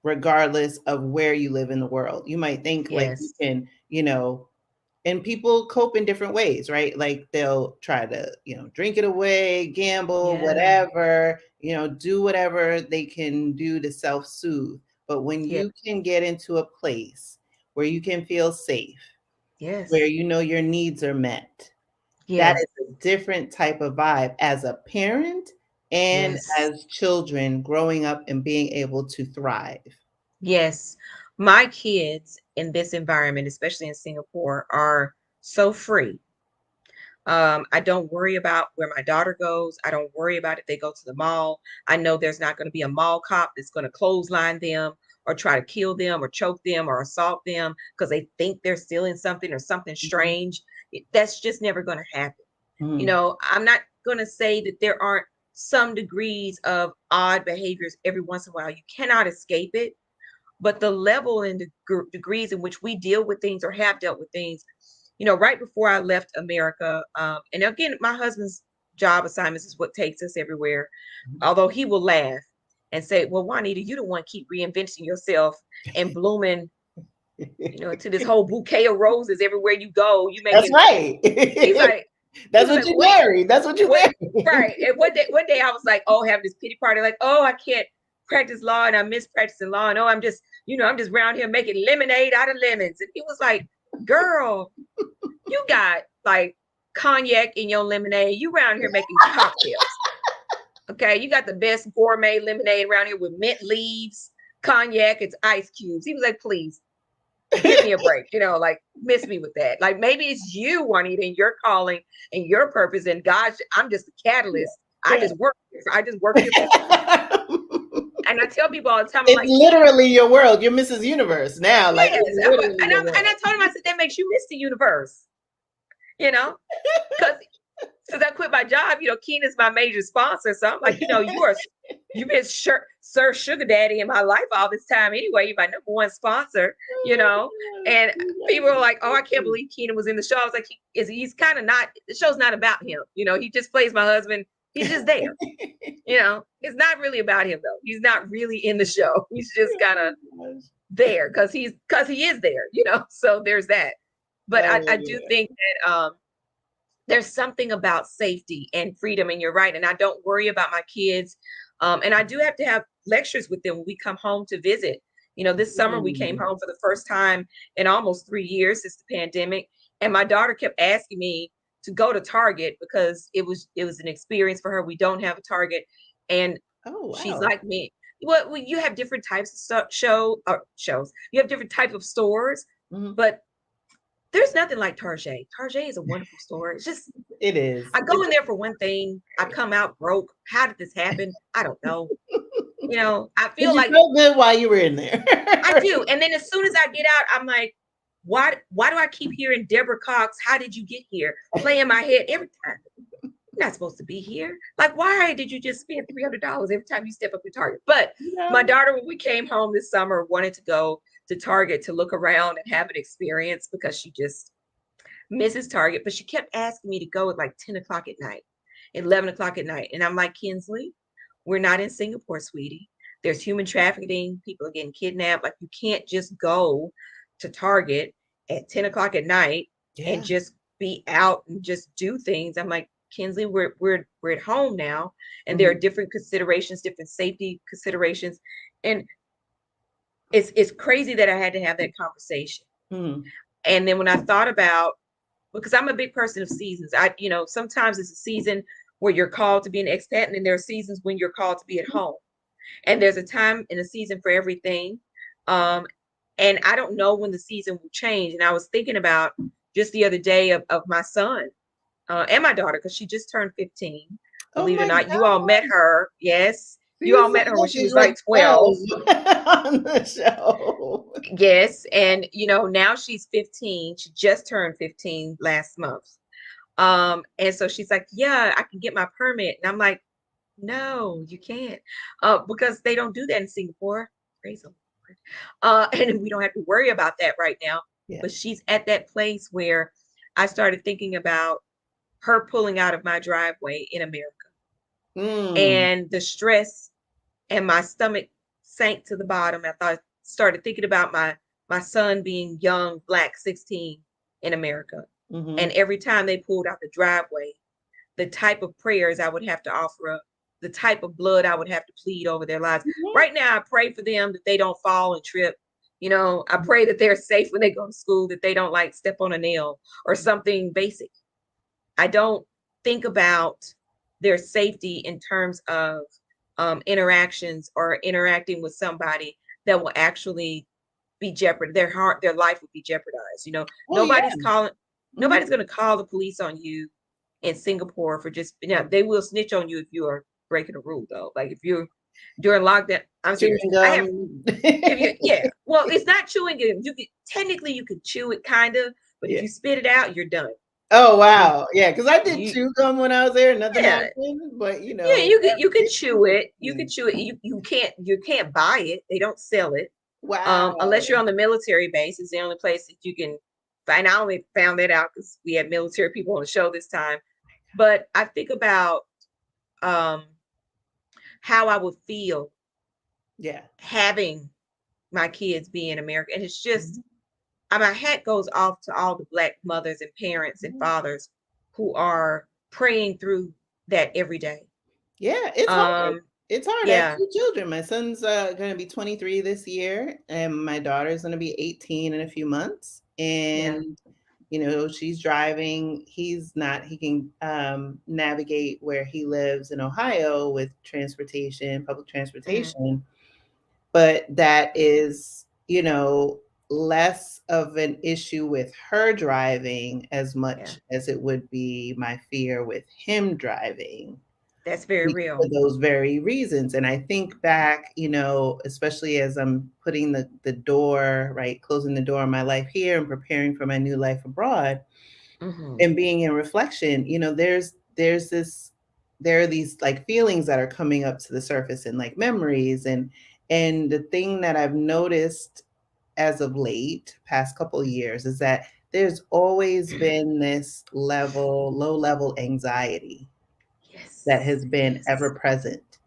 regardless of where you live in the world. You might think like you yes. can, and people cope in different ways, right? Like they'll try to, drink it away, gamble, Yeah. whatever, do whatever they can do to self soothe. But when Yeah. you can get into a place where you can feel safe, where Yes. you know your needs are met, that Yes. is a different type of vibe as a parent and Yes. as children growing up and being able to thrive. Yes. My kids in this environment, especially in Singapore, are so free. I don't worry about where my daughter goes. I don't worry about if they go to the mall. I know there's not going to be a mall cop that's going to clothesline them or try to kill them or choke them or assault them because they think they're stealing something or something Mhm. strange. That's just never going to happen. Mhm. I'm not going to say that there aren't some degrees of odd behaviors every once in a while. You cannot escape it, but the level and degrees in which we deal with things or have dealt with things, right before I left America, and again, my husband's job assignments is what takes us everywhere, although he will laugh and say, well, Juanita, you don't want to keep reinventing yourself and blooming, into this whole bouquet of roses everywhere you go. You That's making, right. he's like, He That's was what like, you what? married. That's what you What? married. Right. And one day I was like, oh, having this pity party, like, oh, I can't practice law and I miss practicing law. And oh, I'm just, I'm just around here making lemonade out of lemons. And he was like, girl, you got like cognac in your lemonade. You around here making cocktails. Okay. You got the best gourmet lemonade around here with mint leaves, cognac, it's ice cubes. He was like, please give me a break, like miss me with that. Like maybe it's you, Juanita, and your calling and your purpose. And gosh, I'm just a catalyst. I Yeah. just work. I just work here for you. And I tell people all the time, I'm It's like, literally your world. You're Mrs. Universe now. Like yes. it's literally your And I world. told him, I said, that makes you miss the universe, you know, because since I quit my job, Keenan's my major sponsor. So I'm like, you've been Sir Sugar Daddy in my life all this time anyway. You're my number one sponsor, you know. And people are like, oh, I can't believe Keenan was in the show. I was like, he's kind of not, the show's not about him. He just plays my husband. He's just there. It's not really about him though. He's not really in the show. He's just kind of there because he is there, So there's that. But I do think that there's something about safety and freedom, and you're right. And I don't worry about my kids. And I do have to have lectures with them when we come home to visit. This summer we came home for the first time in almost 3 years since the pandemic. And my daughter kept asking me to go to Target because it was an experience for her. We don't have a Target. And Oh she's wow. like me. Well, you have different types of shows. You have different types of stores, Mhm. but there's nothing like Target. Target is a wonderful store. It's just It is. I go in there for one thing. I come out broke. How did this happen? I don't know. I But feel you like felt good while you were in there. I do. And then as soon as I get out, I'm like, why do I keep hearing Deborah Cox? How did you get here? Play in my head every time. You're not supposed to be here. Like, why did you just spend $300 every time you step up to Target? But my No. daughter, when we came home this summer, wanted to go to Target to look around and have an experience because she just misses Target. But she kept asking me to go at like 10 o'clock at night, 11 o'clock at night. And I'm like, Kinsley, we're not in Singapore, sweetie. There's human trafficking. People are getting kidnapped. Like, you can't just go to Target at 10 o'clock at night and Yeah. just be out and just do things. I'm like, Kinsley, we're at home now, and there are Mhm. different considerations, different safety considerations, and it's crazy that I had to have that conversation. Mhm. And then when I thought about, because I'm a big person of seasons, sometimes it's a season where you're called to be an expat, and then there are seasons when you're called to be at home, and there's a time and a season for everything. Um, and I don't know when the season will change. And I was thinking about just the other day of my son and my daughter, because she just turned 15. Oh Believe it or my not, you all met God. her. Yes, you You all said met her when like she she's was like like 12. 12 on the show. Yes. And, now she's 15. She just turned 15 last month. And so she's like, yeah, I can get my permit. And I'm like, no, you can't. Because they don't do that in Singapore. Praise the Lord. And we don't have to worry about that right now. Yeah. But she's at that place where I started thinking about her pulling out of my driveway in America, Mm. and the stress, and my stomach sank to the bottom. I started thinking about my son being young, black, 16 in America. And Mhm. every time they pulled out the driveway, the type of prayers I would have to offer up, the type of blood I would have to plead over their lives. Mhm. Right now, I pray for them that they don't fall and trip. I pray that they're safe when they go to school, that they don't like step on a nail or something basic. I don't think about their safety in terms of interactions or interacting with somebody that will actually be jeopard. Their life would be jeopardized. Oh yeah. Nobody's Mhm. going to call the police on you in Singapore for just, they will snitch on you if you are breaking a rule though. Like if you're during lockdown, I'm serious. Chewing I have, gum. if you, yeah, well, it's not chewing it. Technically you could chew it kind of, but if Yeah. you spit it out, you're done. Oh You, wow. Yeah, because I did you, chew gum when I was there. Nothing yeah, happened, but yeah, you could chew it. You could Mm. chew it. You can't buy it. They don't sell it. Unless Wow. you're on the military base. It's the only place that you can find. I only found that out because we had military people on the show this time. But I think about um, how I would feel Yeah. having my kids be in America, and it's just Mhm. my hat goes off to all the Black mothers and parents and Mhm. fathers who are praying through that every day. Yeah, it's hard. Um, It's hard. I have yeah, 2 children. My son's, gonna be 23 this year, and my daughter's gonna be 18 in a few months, yeah, and, she's driving. He's not. He can, navigate where he lives in Ohio with transportation, public hmm, transportation, but that is, less of an issue with her driving as yeah. much as it would be my fear with him driving That's very for real. those very reasons. And I think back, especially as I'm putting the door, right, closing the door on my life here and preparing for my new life abroad Hmm. and being in reflection, there are these like feelings that are coming up to the surface and like memories and the thing that I've noticed as of late, past couple of years, is that there's always been this low level anxiety that Yes, has been ever yes, present.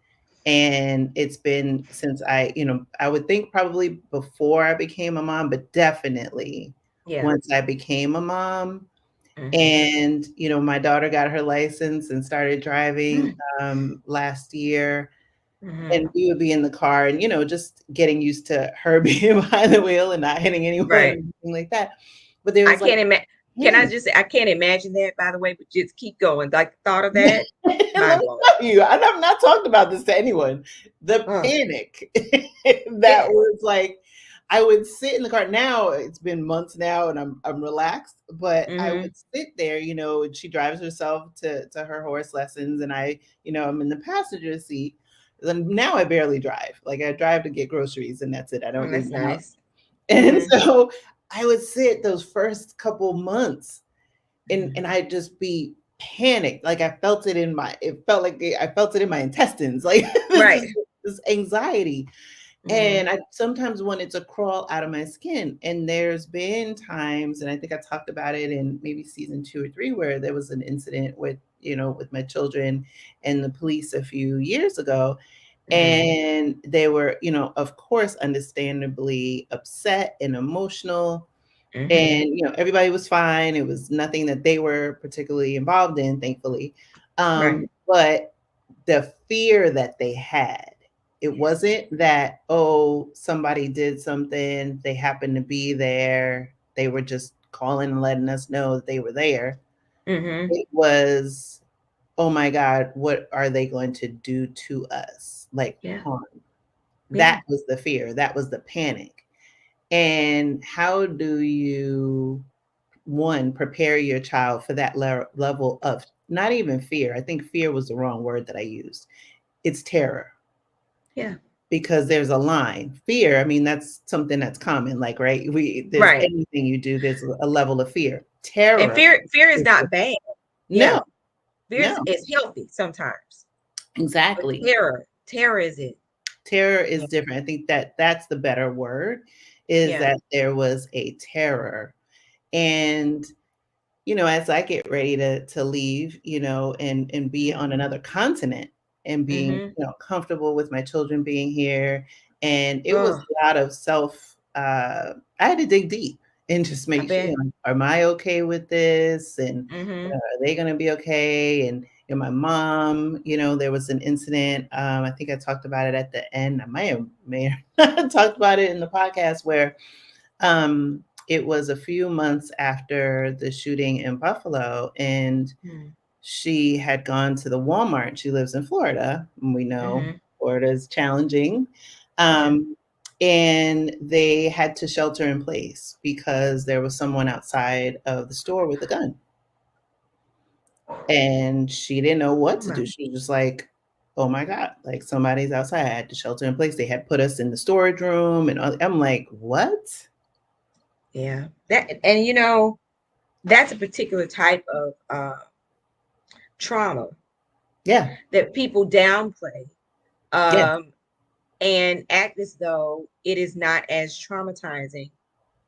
And it's been since I would think probably before I became a mom, but definitely yeah. once I became a mom. Hmm. And, my daughter got her license and started driving last year. Hmm. And we would be in the car and, just getting used to her being behind the wheel and not hitting anyone or Right. anything like that. But there I was like, can't imagine. Can I panic. just say I can't imagine that, by the way, but just keep going. Like the thought of Let that, mind me blowing. tell you, and I've not talked about this to anyone. The Uh, panic that yes. was like, I would sit in the car. Now it's been months now, and I'm relaxed. But I Hmm. would sit there, and she drives herself to her horse lessons, and I'm in the passenger seat. And now I barely drive. Like I drive to get groceries, and that's it. I don't Oh, leave that's the house. nice. And Hmm. so I would sit those first couple months and Hmm. I'd just be panicked. Like I felt it in my it felt like I felt it in my intestines. Like this Right. is this anxiety. Hmm. And I sometimes wanted to crawl out of my skin. And there's been times, and I think I talked about it in maybe season 2 or 3, where there was an incident with my children and the police a few years ago. Hmm. And they were, of course, understandably upset and emotional, Hmm. and everybody was fine. It was nothing that they were particularly involved in, thankfully. Right. But the fear that they had, it Yes. wasn't that, oh, somebody did something, they happened to be there, they were just calling and letting us know that they were there. Hmm. It was, oh my God, what are they going to do to us, like Yeah. harm? Yeah. That was the fear, that was the panic. And how do you, one, prepare your child for that level of, not even fear? I think fear was the wrong word that I used. It's terror, Yeah. because there's a line. Fear, I mean, that's something that's common, like, right? There's Right. anything you do, there's a level of fear. And Terror fear is is not bad. no, Yeah. Fear no, is healthy sometimes. But exactly. terror is it. Terror Yeah. is different. I think that that's the better word, is Yeah. that there was a terror. And as I get ready to leave, and be Hmm. on another continent and being, Hmm. comfortable with my children being here. And it was Oh, a lot of I had to dig deep and just I make sure, bet. am I okay with this? And Hmm. are they going to be okay? And my mom, there was an incident. I think I talked about it at the end. I may have talked about it in the podcast where it was a few months after the shooting in Buffalo, and Hmm. she had gone to the Walmart. She lives in Florida, and we know Hmm. Florida is challenging. Yeah. Um, and they had to shelter in place because there was someone outside of the store with a gun. And she didn't know what Oh to my. do. She was just like, oh my God, like somebody's outside. I had to shelter in place. They had put us in the storage room. And I'm like, what? Yeah. That and that's a particular type of trauma Yeah. that people downplay, Yeah. um, and act as though it is not as traumatizing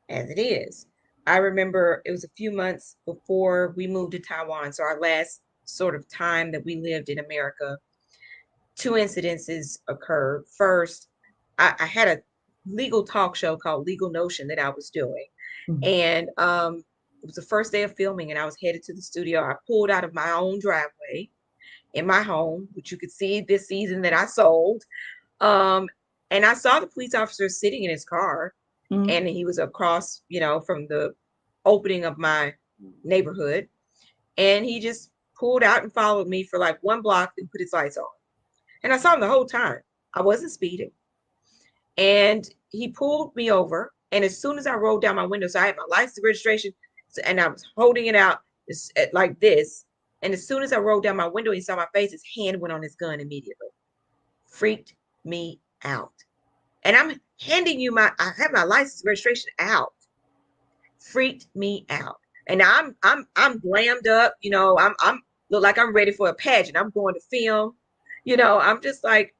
as it is. I remember it was a few months before we moved to Taiwan, so our last sort of time that we lived in America, two incidences occurred. First, I had a legal talk show called Legal Notion that I was doing. Mhm. And It was the first day of filming, and I was headed to the studio. I pulled out of my own driveway in my home, which you could see this season that I sold. Um, and I saw the police officer sitting in his car, Mm. and he was across, from the opening of my neighborhood. And he just pulled out and followed me for like 1 block and put his lights on. And I saw him the whole time. I wasn't speeding. And he pulled me over. And as soon as I rolled down my window, so I had my license registration and I was holding it out like this. And as soon as I rolled down my window, he saw my face, his hand went on his gun immediately. Freaked me out. And I'm handing you I have my license registration out. Freaked me out. And I'm glammed up, I'm look like I'm ready for a pageant. I'm going to film. I'm just like,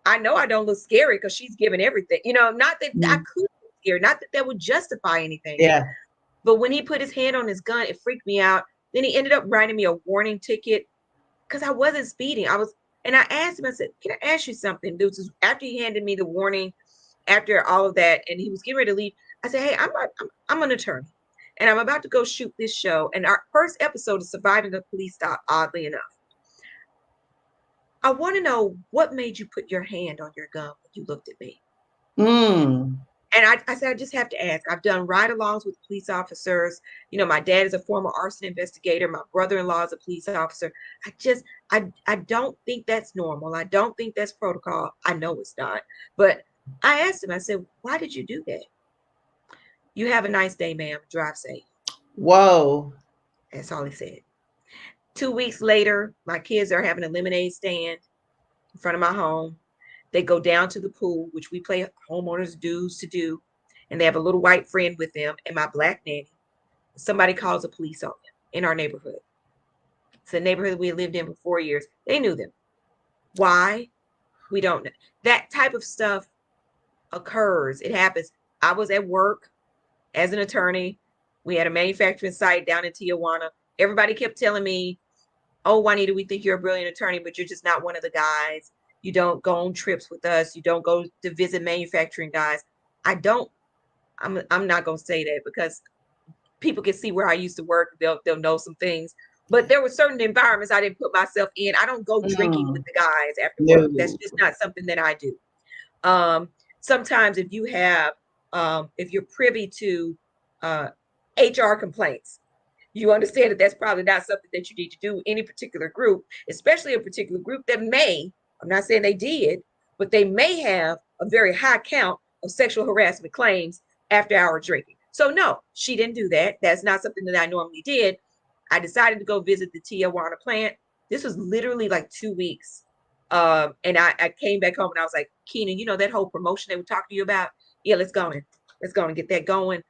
I know I don't look scary because she's giving everything. Not that I Mm. could look scary, not that that would justify anything. Yeah. But when he put his hand on his gun, it freaked me out. Then he ended up writing me a warning ticket because I wasn't speeding. And I asked him, I said, can I ask you something? This was after he handed me the warning, after all of that, and he was getting ready to leave. I said, hey, I'm an attorney, and I'm about to go shoot this show. And our first episode is surviving a police stop, oddly enough. I want to know what made you put your hand on your gun when you looked at me. Mm. And I said, I just have to ask. I've done ride-alongs with police officers. My dad is a former arson investigator. My brother-in-law is a police officer. I don't think that's normal. I don't think that's protocol. I know it's not. But I asked him, I said, why did you do that? You have a nice day, ma'am. Drive safe. Whoa. That's all he said. 2 weeks later, my kids are having a lemonade stand in front of my home. They go down to the pool, which we play homeowners dues to do. And they have a little white friend with them and my black nanny. Somebody calls the police on them in our neighborhood. It's a neighborhood we lived in for 4 years. They knew them. Why? We don't know. That type of stuff occurs. It happens. I was at work as an attorney. We had a manufacturing site down in Tijuana. Everybody kept telling me, oh, Juanita, we think you're a brilliant attorney, but you're just not one of the guys. You don't go on trips with us. You don't go to visit manufacturing guys. I'm not going to say that because people can see where I used to work. They'll know some things. But there were certain environments I didn't put myself in. I don't go drinking with Mm. the guys after work. That's No. just not something that I do. Sometimes if you're privy to HR complaints, you understand that that's probably not something that you need to do any particular group, especially a particular group that I'm not saying they did, but they may have a very high count of sexual harassment claims after hour drinking. So no, she didn't do that. That's not something that I normally did. I decided to go visit the Tijuana plant. This was literally like 2 weeks. And I came back home and I was like, Keenan, that whole promotion they were talking to you about? Yeah, let's go and get that going.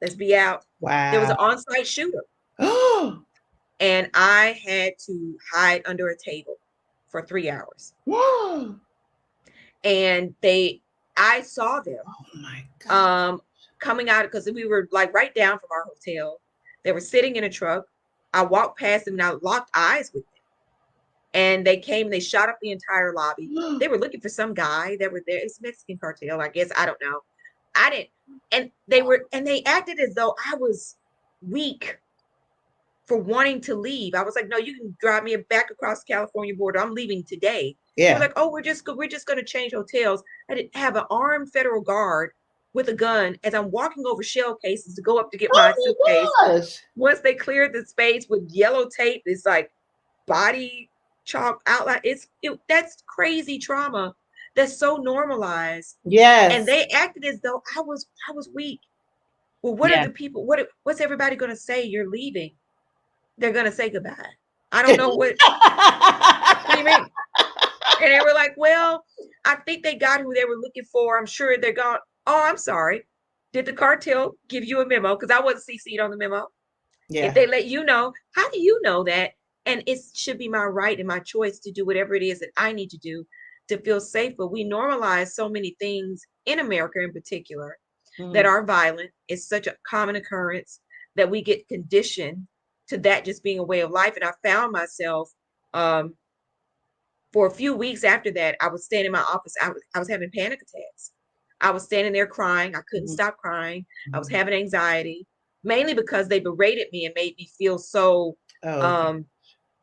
Let's be out. There was Wow. an on-site shooter. Oh. And I had to hide under a table for 3 hours. Whoa. And I saw them Oh my God. coming out because we were like right down from our hotel. They were sitting in a truck. I walked past them and I locked eyes with them. And they came and they shot up the entire lobby. They were looking for some guy that were there. It's Mexican cartel, I guess. I don't know. I didn't. And they acted as though I was weak for wanting to leave. I was like, no, you can drive me back across the California border. I'm leaving today. They were Yeah. like, oh, we're just going to change hotels. I didn't have an armed federal guard with a gun as I'm walking over shell cases to go up to get my suitcase. Oh my gosh. Once they cleared the space with yellow tape, it's like body chalk outline. That's crazy trauma that's so normalized. And Yes. they acted as though I was weak. Well, what are Yeah. the people? What's everybody going to say? You're leaving. They're going to say goodbye. I don't know what do you mean? And they were like, well, I think they got who they were looking for. I'm sure they're gone. Oh, I'm sorry. Did the cartel give you a memo? Because I wasn't CC'd on the memo. If Yeah. they let you know, how do you know that? And it should be my right and my choice to do whatever it is that I need to do to feel safe. But we normalize so many things in America in particular that Mm. are violent. It's such a common occurrence that we get conditioned to that just being a way of life. And I found myself for a few weeks after that, I was staying in my office. I was having panic attacks. I was standing there crying. I couldn't Mm. stop crying. I was Mm. having anxiety. mainly because they berated me and made me feel so, Oh, um,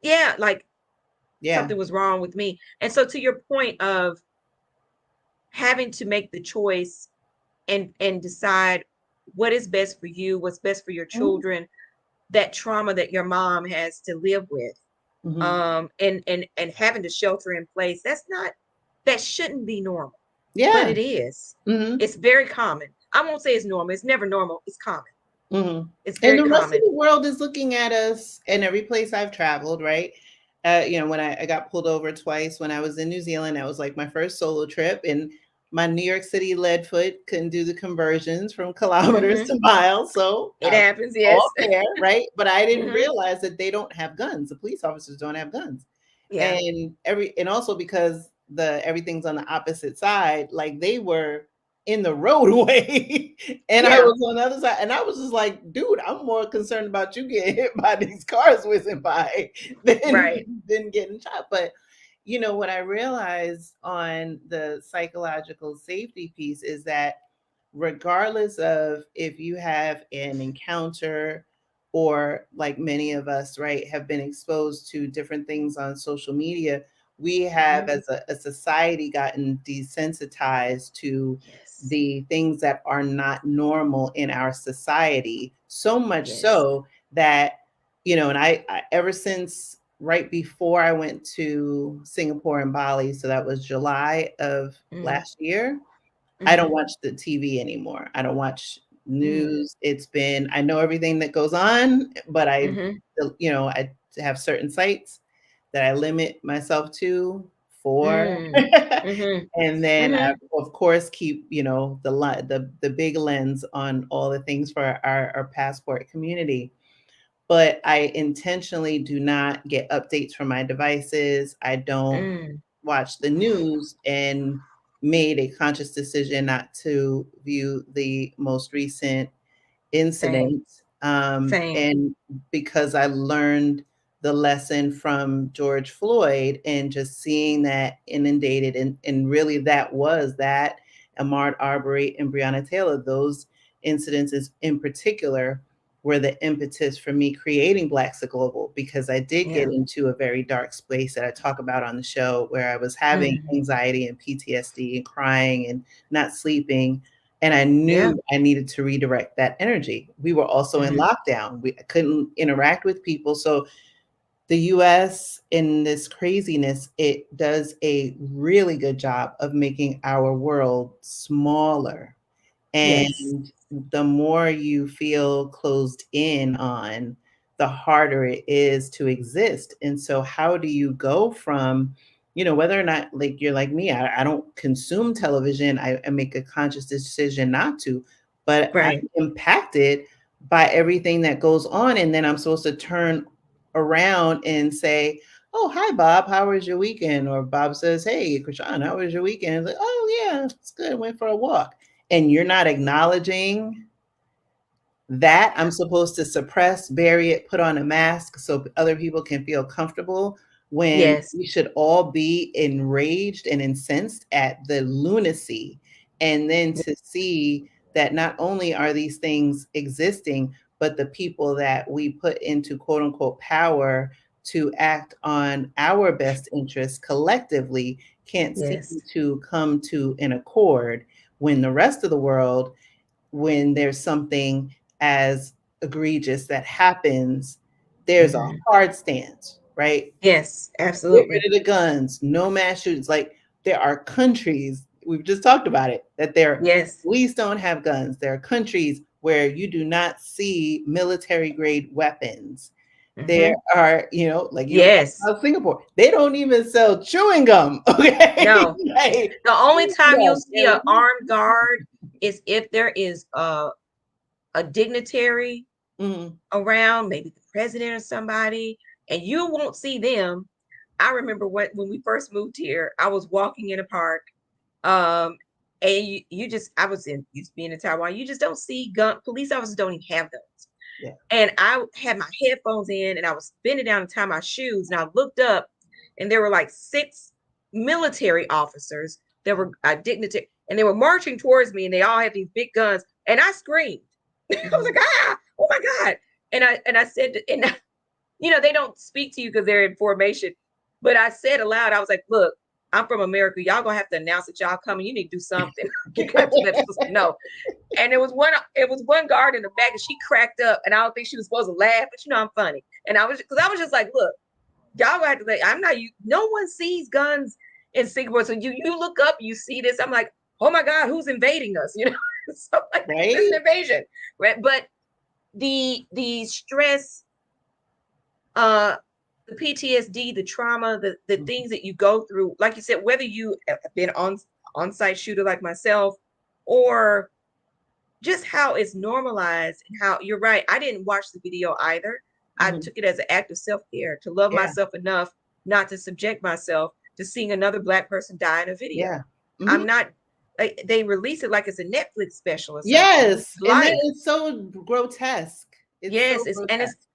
yeah, like yeah. something was wrong with me. And so to your point of having to make the choice and decide what is best for you, what's best for your Mhm. children, that trauma that your mom has to live with, Mhm. and having to shelter in place, that shouldn't be normal, but Yeah. it is. Mhm. It's very common. I won't say it's normal. It's never normal. It's common. Mhm. It's And very the rest of common. the world is looking at us, and every place I've traveled, right? When I got pulled over twice when I was in New Zealand, that was like my first solo trip, and my New York City lead foot couldn't do the conversions from kilometers Hmm. to miles, so It I happens. all Yes. fair, right? But I didn't Hmm. realize that they don't have guns. The police officers don't have guns. Yeah. And also because the everything's on the opposite side, like they were in the roadway and I Yeah. was on the other side, and I was just like, dude, I'm more concerned about you getting hit by these cars whizzing by than Right. getting shot. But what I realized on the psychological safety piece is that regardless of if you have an encounter, or like many of us, right, have been exposed to different things on social media, we have Hmm. as a society gotten desensitized to Yes. the things that are not normal in our society, so much Yes. so that and I ever since right before I went to Singapore and Bali, so that was July of Hmm. last year, I don't Hmm. watch the TV anymore. I don't watch Mm. news. I know everything that goes on, but Hmm. I have certain sites that I limit myself to for, Mm. Hmm. and then I, Hmm. of course, keep, the big lens on all the things for our passport community. But I intentionally do not get updates from my devices. I don't Mm. watched the news and made a conscious decision not to view the most recent Same. incident. Same. And because I learned the lesson from George Floyd and just seeing that inundated, and really that was that Ahmaud Arbery and Breonna Taylor, those incidences in particular were the impetus for me creating Blaxit Global, because I did get Yeah. into a very dark space that I talk about on the show, where I was having Mm. anxiety and PTSD and crying and not sleeping, and I Yeah. knew I needed to redirect that energy. We were also in Hmm. lockdown. We couldn't interact with people. So the US, in this craziness, it does a really good job of making our world smaller. Yes. And the more you feel closed in on, the harder it is to exist. And so, how do you go from, whether or not, like you're like me, I don't consume television, I make a conscious decision not to, but I'm Right. impacted by everything that goes on. And then I'm supposed to turn around and say, "Oh, hi, Bob. How was your weekend?" Or Bob says, "Hey, Krishan, how was your weekend?" It's like, "Oh, yeah, it's good. I went for a walk." And you're not acknowledging that. I'm supposed to suppress, bury it, put on a mask so other people can feel comfortable, when Yes. we should all be enraged and incensed at the lunacy. And then to see that not only are these things existing, but the people that we put into quote unquote power to act on our best interests collectively can't seem Yes. to come to an accord, when the rest of the world, when there's something as egregious that happens, there's a Hmm. hard stance, right? Yes. Get Absolutely. rid of the guns, no mass shootings. Like, there are countries, we've just talked about it, that their Yes. police don't have guns. There are countries where you do not see military grade weapons. There Hmm. are, like you were talking Yes. about Singapore, they don't even sell chewing gum. Okay. No. Like, The only chewing time you'll gum. see an armed guard is if there is a dignitary Mhm. around, maybe the president or somebody, and you won't see them. I remember when we first moved here, I was walking in a park, um, and you just I was in used to be in Taiwan. You just don't see police officers don't even have guns. Yeah. And I had my headphones in and I was bending down to tie my shoes. And I looked up and there were like six military officers that were dignitary and they were marching towards me and they all had these big guns. And I screamed. I was like, Mhm. ah. oh my God. And I said, and they don't speak to you because they're in formation. But I said aloud, I was like, look, I'm from America. Y'all gonna have to announce that y'all coming. You need to do something. You got to let the sister know. And it was one guard in the back, and she cracked up. And I don't think she was supposed to laugh, but I'm funny. And because I was just like, look, y'all gonna have to I'm not you. No one sees guns in Singapore. So you look up, you see this. I'm like, oh my God, who's invading us? So like, there's an Right? invasion, right? But the stress, uh the PTSD, the trauma, the things that you go through, like you said, whether you have been on-site shooter like myself, or just how it's normalized, and how you're right. I didn't watch the video either. I Mhm. took it as an act of self-care to love Yeah. myself enough not to subject myself to seeing another Black person die in a video. Yeah. I'm Mhm. not, like, they release it like it's a Netflix special or something. This is Yes, and that life. is so grotesque. It's Yes, so it's and it's grotesque.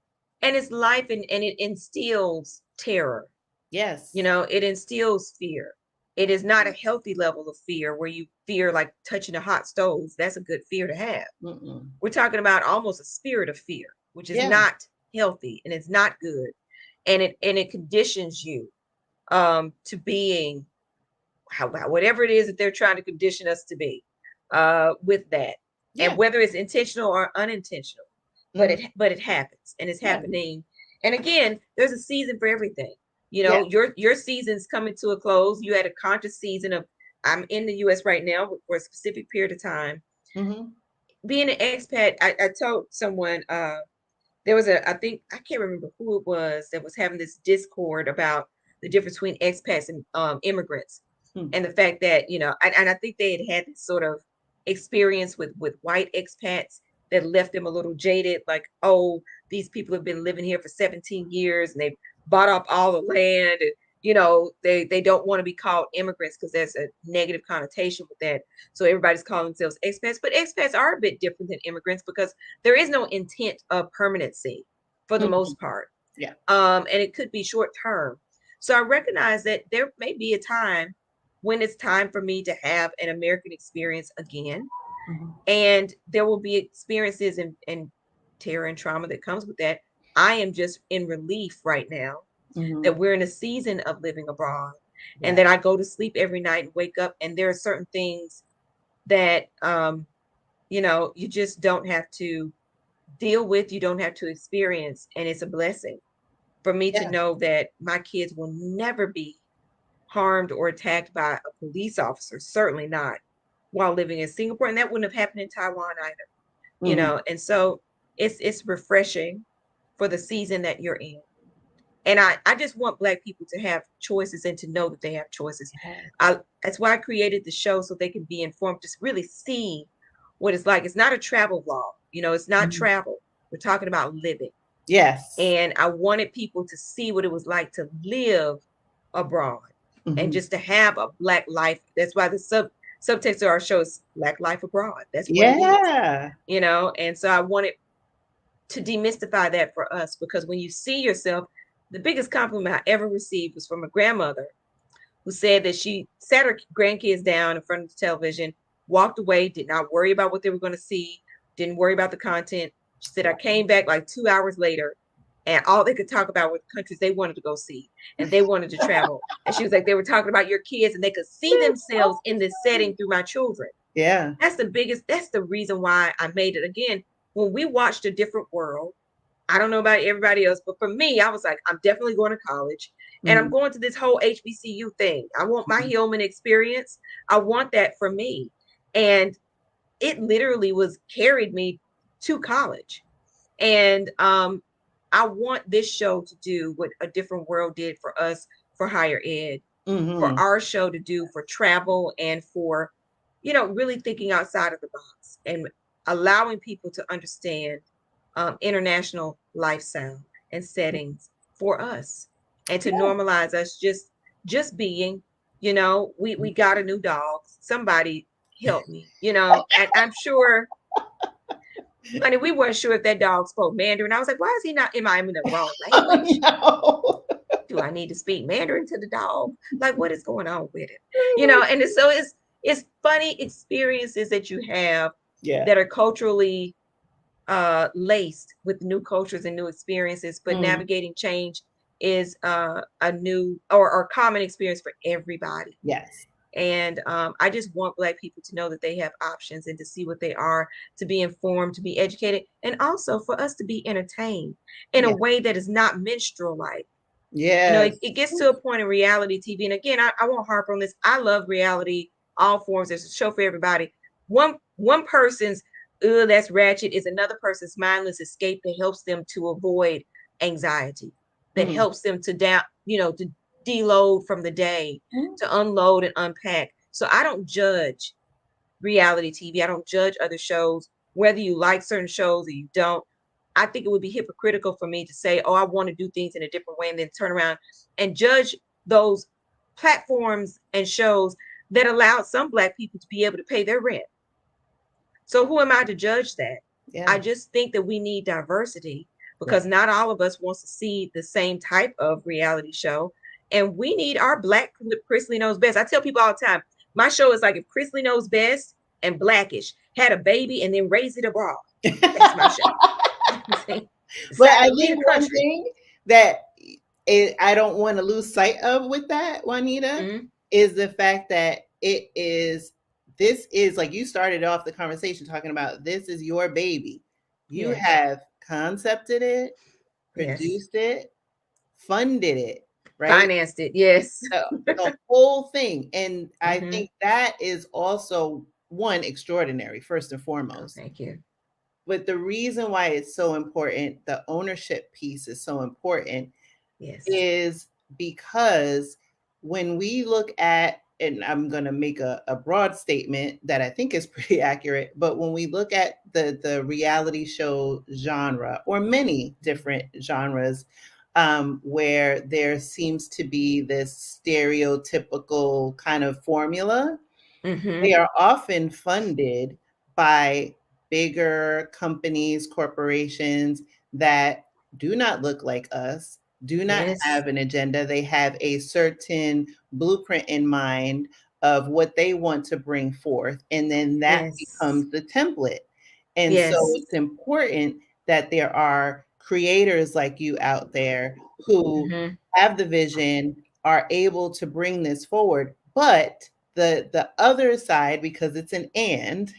and it's life, and it instills terror. Yes. It instills fear. It is not a healthy level of fear where you fear like touching a hot stove. That's a good fear to have. Mm-mm. We're talking about almost a spirit of fear, which is Yeah. not healthy, and it's not good. And it conditions you to being whatever it is that they're trying to condition us to be, with that. And Yeah. whether it's intentional or unintentional, but Mhm. it happens, and it's Yeah. happening. And again, there's a season for everything. Yeah. Your season's coming to a close. You had a conscious season of, I'm in the US right now for a specific period of time. Mhm. Being an expat, I told someone, there was I think, I can't remember who it was that was having this discord about the difference between expats and immigrants, Hmm. and the fact that, and I think they had this sort of experience with white expats that left them a little jaded, like, oh, these people have been living here for 17 years, and they've bought up all the land, and they don't want to be called immigrants because there's a negative connotation with that. So everybody's calling themselves expats, but expats are a bit different than immigrants because there is no intent of permanency for the Mhm. most part. Yeah. And it could be short term. So I recognize that there may be a time when it's time for me to have an American experience again. Mhm. And there will be experiences and terror and trauma that comes with that. I am just in relief right now Mhm. that we're in a season of living abroad, and Yeah. that I go to sleep every night and wake up, and there are certain things that you just don't have to deal with, you don't have to experience, and it's a blessing for me to Yeah. know that my kids will never be harmed or attacked by a police officer, certainly not while living in Singapore, and that wouldn't have happened in Taiwan either. Mhm. And so it's refreshing for the season that you're in. And I just want Black people to have choices and to know that they have choices. Yes. That's why I created the show, so they can be informed, just really see what it's like. It's not a travel vlog, it's not Mhm. travel. We're talking about living. Yes. And I wanted people to see what it was like to live abroad, and Mhm. just to have a Black life. That's why the subtext of our show is Black life abroad. That's what it is, Yeah. and so I wanted to demystify that for us, because when you see yourself, the biggest compliment I ever received was from a grandmother who said that she sat her grandkids down in front of the television, walked away, did not worry about what they were going to see, didn't worry about the content. She said, I came back like 2 hours later, and all they could talk about were the countries they wanted to go see, and they wanted to travel. And she was like, they were talking about your kids, and they could see themselves in this setting through my children. Yeah. That's the reason why I made it. Again, when we watched A Different World, I don't know about everybody else, but for me, I was like, I'm definitely going to college, and I'm Mhm. going to this whole HBCU thing. I want my Hillman experience. I want that for me. And it literally was carried me to college. And I want this show to do what A Different World did for us for higher ed, for Mhm. our show to do for travel, and for, really thinking outside of the box, and allowing people to understand international lifestyle and settings for us, and to Yeah. normalize us just being, we got a new dog. Somebody help me, and I'm sure, honey, we weren't sure if that dog spoke Mandarin. I was like, why is he not, am I in the wrong I language? know. Do I need to speak Mandarin to the dog? Like, what is going on with it? Oh my And so it's funny experiences that you have Yeah. that are culturally laced with new cultures and new experiences, but Mm, navigating change is a new or common experience for everybody. yes. And I just want Black people to know that they have options and to see what they are, to be informed, to be educated, and also for us to be entertained in a Yeah. way that is not minstrel like. You know, Yes. it gets to a point in reality TV. And again, I won't harp on this. I love reality, all forms. There's a show for everybody. One person's that's ratchet is another person's mindless escape that helps them to avoid anxiety, that Mm, helps them to down, to deload from the day, mm, to unload and unpack. So I don't judge reality TV. I don't judge other shows, whether you like certain shows or you don't. I think it would be hypocritical for me to say, oh, I want to do things in a different way and then turn around and judge those platforms and shows that allowed some Black people to be able to pay their rent. So who am I to judge that? I yeah. just think that we need diversity Yeah. because not all of us wants to see the same type of reality show. And we need our Black Chrisley Knows Best. I tell people all the time, my show is like if Chrisley Knows Best and Blackish had a baby and then raised it abroad. That's my show. But I We think the one country. thing that I don't want to lose sight of with that, Juanita, Mm-hmm. is the fact that this is like you started off the conversation talking about this is your baby. You Yes. have concepted it, Yes. produced it, funded it, right? Financed it. Yes. The whole thing. And I Mm-hmm. think that is also one extraordinary, first and Oh, foremost. thank you. But the reason why it's so important, the ownership piece is so important, Yes. is because when we look at, and I'm going to make a broad statement that I think is pretty accurate, but when we look at the reality show genre or many different genres, where there seems to be this stereotypical kind of formula, Mm-hmm. they are often funded by bigger companies, corporations that do not look like us, do not Yes. have an agenda. They have a certain blueprint in mind of what they want to bring forth. And then that Yes. becomes the template. And so Yes. it's important that there are creators like you out there who Mm-hmm. have the vision, are able to bring this forward. But the other side, because it's an and,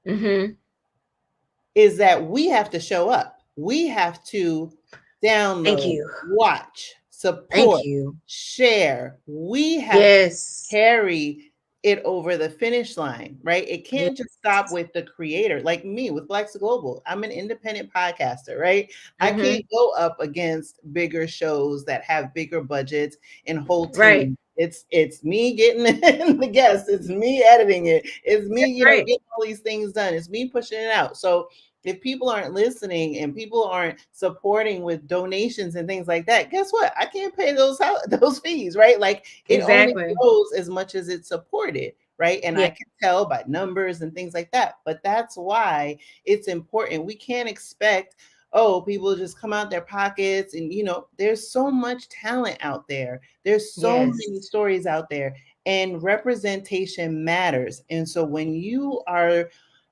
Mm-hmm. is that we have to show up. We have to Thank download, you. watch, Thank support, you. share. We have to Yes. carry it over the finish line, right? It Yes. can't just stop with the creator. Like me with Blaxit Global, I'm an independent podcaster, right? I Mm-hmm. can't go up against bigger shows that have bigger budgets and whole Right. teams. It's me getting the guests. It's me editing it. It's me, That's right. getting all these things done. It's me pushing it out. So if people aren't listening and people aren't supporting with donations and things like that, guess what? I can't pay those fees, right? Like it only Exactly. grows as much as it's supported, right? And Yeah. I can tell by numbers and things like that. But that's why it's important. We can't expect, oh, people just come out their pockets, and there's so much talent out there. There's so many Yes. stories out there, and representation matters. And so when you are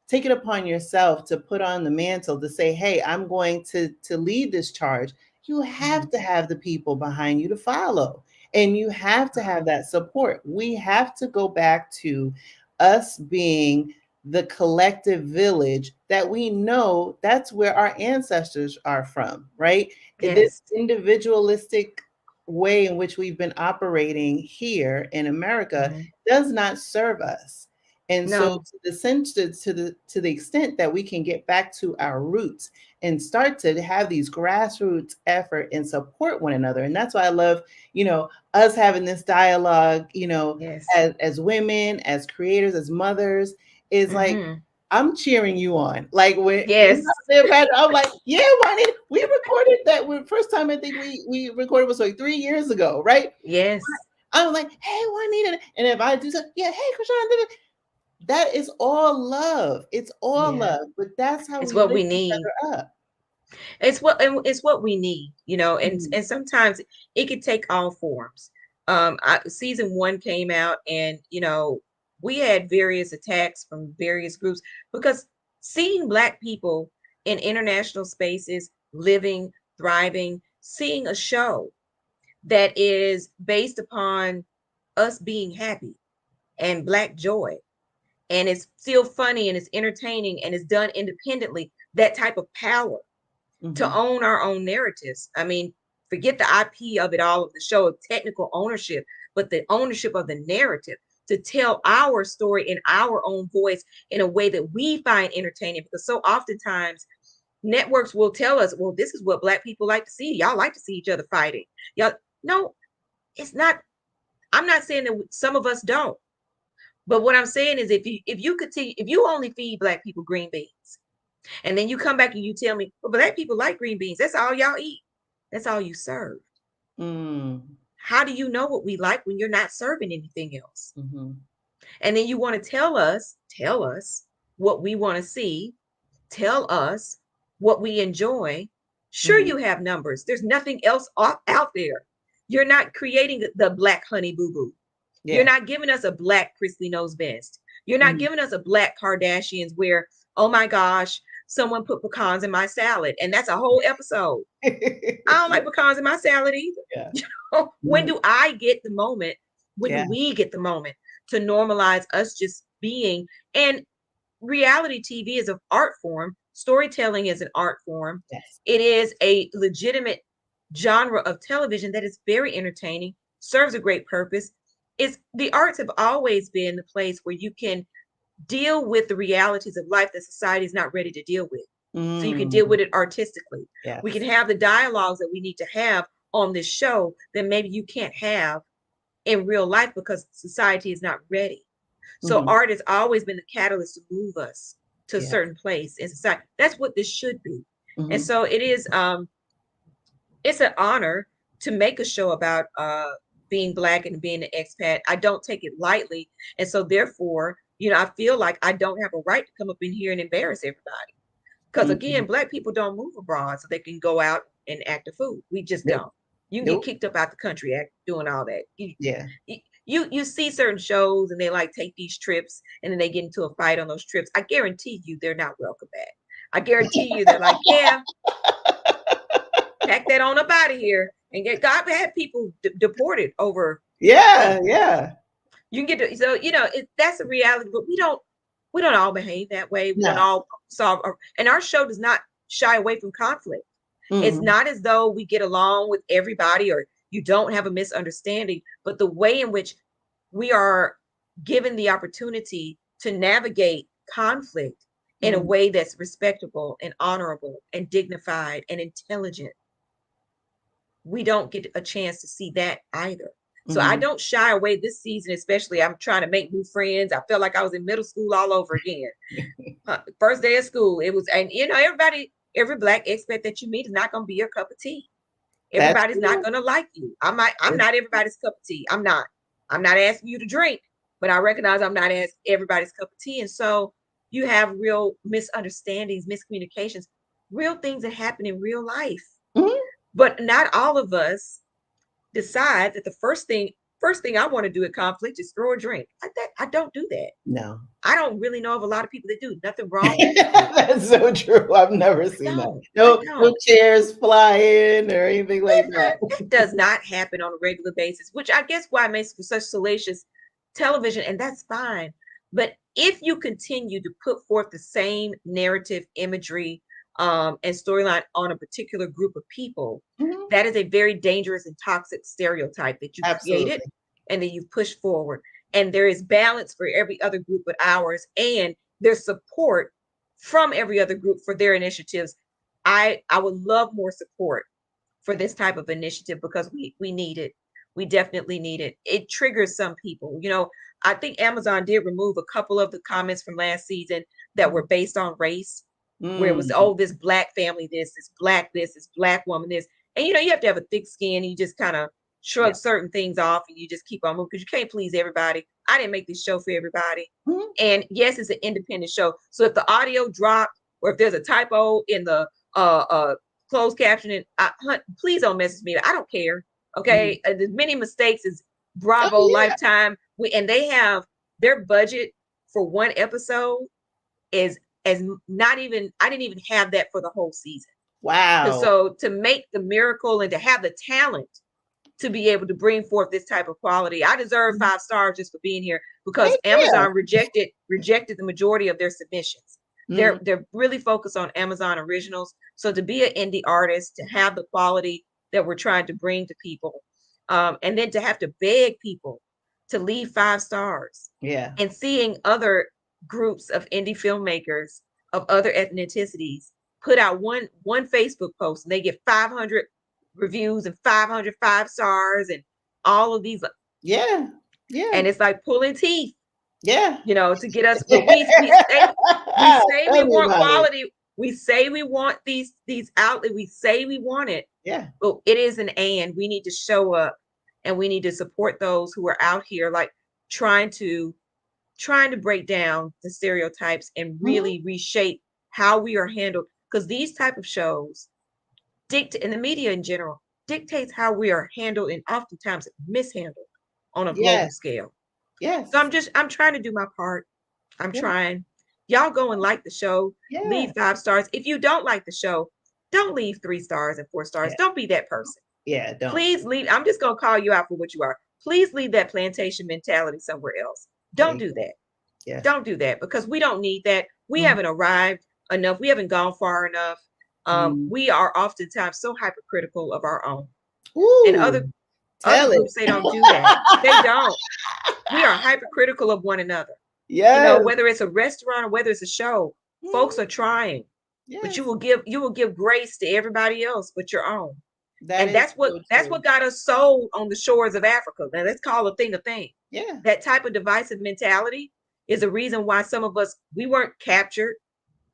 take it upon yourself to put on the mantle to say, hey, I'm going to lead this charge, you Mm-hmm. have to have the people behind you to follow, and you have to have that support. We have to go back to us being the collective village that we know that's where our ancestors are from, right? This Yes. individualistic way in which we've been operating here in America Mm-hmm. does not serve us. And so No. to the sense to the extent that we can get back to our roots and start to have these grassroots effort and support one another. And that's why I love, us having this dialogue, Yes. as women, as creators, as mothers, is like Mm-hmm. I'm cheering you on. Like when you Yes. out there, Patrick, I'm like, yeah, Juanita, we recorded that first time. I think we recorded was like 3 years ago, right? Yes. I'm like, hey, Juanita, and if I do something, yeah, hey, Krishan, that is all love. It's all Yeah. love, but that's how It's we what we lift each need. other up. It's what we need, and Mhm. and sometimes it could take all forms. Season one came out, and we had various attacks from various groups because seeing Black people in international spaces, living, thriving, seeing a show that is based upon us being happy and Black joy, and it's still funny and it's entertaining and it's done independently, that type of power to Mm-hmm. own our own narratives. I mean, forget the IP of it all, of the show, of technical ownership, but the ownership of the narrative to tell our story in our own voice in a way that we find entertaining. Because so oftentimes networks will tell us, well, this is what Black people like to see. Y'all like to see each other fighting. Y'all, no, it's not. I'm not saying that some of us don't. But what I'm saying is if you continue, if you only feed Black people green beans, and then you come back and you tell me, well, Black people like green beans. That's all y'all eat. That's all you serve. Mm. How do you know what we like when you're not serving anything else? Mm-hmm. And then you want to tell us what we want to see, tell us what we enjoy. Sure, Mm-hmm. you have numbers. There's nothing else out there. You're not creating the Black honey boo boo. You're Yeah. not giving us a Black Chrisley knows best. You're not Mm-hmm. giving us a Black Kardashians where, oh my gosh, someone put pecans in my salad. And that's a whole episode. I don't like pecans in my salad either. Yeah. When Mhm. do I get the moment? When do Yeah. we get the moment to normalize us just being? And reality TV is an art form. Storytelling is an art form. Yes. It is a legitimate genre of television that is very entertaining, serves a great purpose. It's the arts have always been the place where you can deal with the realities of life that society is not ready to deal with. So you can deal Mm. with it artistically. We can Yes. have the dialogues that we need to have on this show that maybe you can't have in real life because society is not ready. So Mm-hmm. art has always been the catalyst to move us to a Yeah. certain place in society. That's what this should be. And Mm-hmm. so it is it's an honor to make a show about being Black and being an expat. I don't take it lightly. And so therefore, I feel like I don't have a right to come up in here and embarrass everybody. Because Mm-hmm. again, Black people don't move abroad so they can go out and act a fool. We just Nope. don't. You can get Nope. kicked up out the country doing all that. Yeah. You see certain shows and they like take these trips and then they get into a fight on those trips. I guarantee you they're not welcome back. I guarantee you they're like, yeah, pack that on up out of here and get. God had people deported over. Yeah. Yeah. You can get to, so that's a reality, but we don't all behave that way. We don't No. all solve, and our show does not shy away from conflict. It's Mm-hmm. not as though we get along with everybody or you don't have a misunderstanding, but the way in which we are given the opportunity to navigate conflict in a Mm-hmm. way that's respectable and honorable and dignified and intelligent, we don't get a chance to see that either. So I Mm-hmm. don't shy away this season, especially. I'm trying to make new friends. I felt like I was in middle school all over again. First day of school, it was, and every Black expat that you meet is not going to be your cup of tea. That's Everybody's not true. going to like you. I'm not everybody's cup of tea. I'm not asking you to drink, but I recognize I'm not as everybody's cup of tea. And so you have real misunderstandings, miscommunications, real things that happen in real life. Mm-hmm. But not all of us decide that the first thing I want to do at conflict is throw a drink. I don't do that. No. I don't really know of a lot of people that do. Nothing wrong with people. That's so true. I've never I seen that. don't. I No, no don't. chairs flying or anything like that. That does not happen on a regular basis, which I guess why it makes for such salacious television, and that's fine. But if you continue to put forth the same narrative imagery and storyline on a particular group of people, Mhm. that is a very dangerous and toxic stereotype that you created Absolutely. and that you push forward. And there is balance for every other group but ours, and there's support from every other group for their initiatives. I would love more support for this type of initiative because we need it. We definitely need it. It triggers some people. I think Amazon did remove a couple of the comments from last season that were based on race, where it was, Mm. oh, this Black family, this Black woman, this. And you have to have a thick skin. And you just kind of Yeah. shrug certain things off and you just keep on moving because you can't please everybody. I didn't make this show for everybody. Mhm. And yes, it's an independent show. So if the audio dropped or if there's a typo in the closed captioning, please don't message me. I don't care. Mhm. Okay. There's many mistakes as Oh, Bravo, yeah. Lifetime, and they have their budget for one episode is as not even, I didn't even have that for the whole season. Wow. So to make the miracle and to have the talent to be able to bring forth this type of quality, I deserve 5 stars just for being here, because Thank you. Amazon rejected the majority of their submissions. Mm, They're really focused on Amazon originals. So to be an indie artist, to have the quality that we're trying to bring to people, and then to have to beg people to leave 5 stars, yeah. and seeing other groups of indie filmmakers of other ethnicities put out one Facebook post and they get 500 reviews and 500 5 stars and all of these, Yeah. Yeah. and it's like pulling teeth, Yeah. to get us. But we say we Tell me want about it. quality. We say we want these outlets. We say we want it, Yeah. but it is an and. We need to show up, and we need to support those who are out here, like trying to break down the stereotypes and Mhm. really reshape how we are handled, because these type of shows dictate, and the media in general dictates how we are handled, and oftentimes mishandled on a global Yes. scale. So Yes. I'm trying to do my part. I'm Yeah. trying. Y'all go and like the show, Yeah. leave 5 stars. If you don't like the show, don't leave 3 stars and 4 stars. Yeah. Don't be that person. Yeah. Don't. Please leave. I'm just gonna call you out for what you are. Please leave that plantation mentality somewhere else. There Don't you do go. that. Yes. Don't do that, because we don't need that. We Mhm. haven't arrived enough. We haven't gone far enough. Mm. We are oftentimes so hypercritical of our own, and Ooh. other Tell it. groups, they don't do that. They don't. We are hypercritical of one another. Yes. Whether it's a restaurant or whether it's a show, folks Mhm. are trying, but Yes. you will give grace to everybody else but your own. That And is so that's true. what got us sold on the shores of Africa. Now let's call a thing a thing. Yeah. That type of divisive mentality is a reason why some of us, we weren't captured,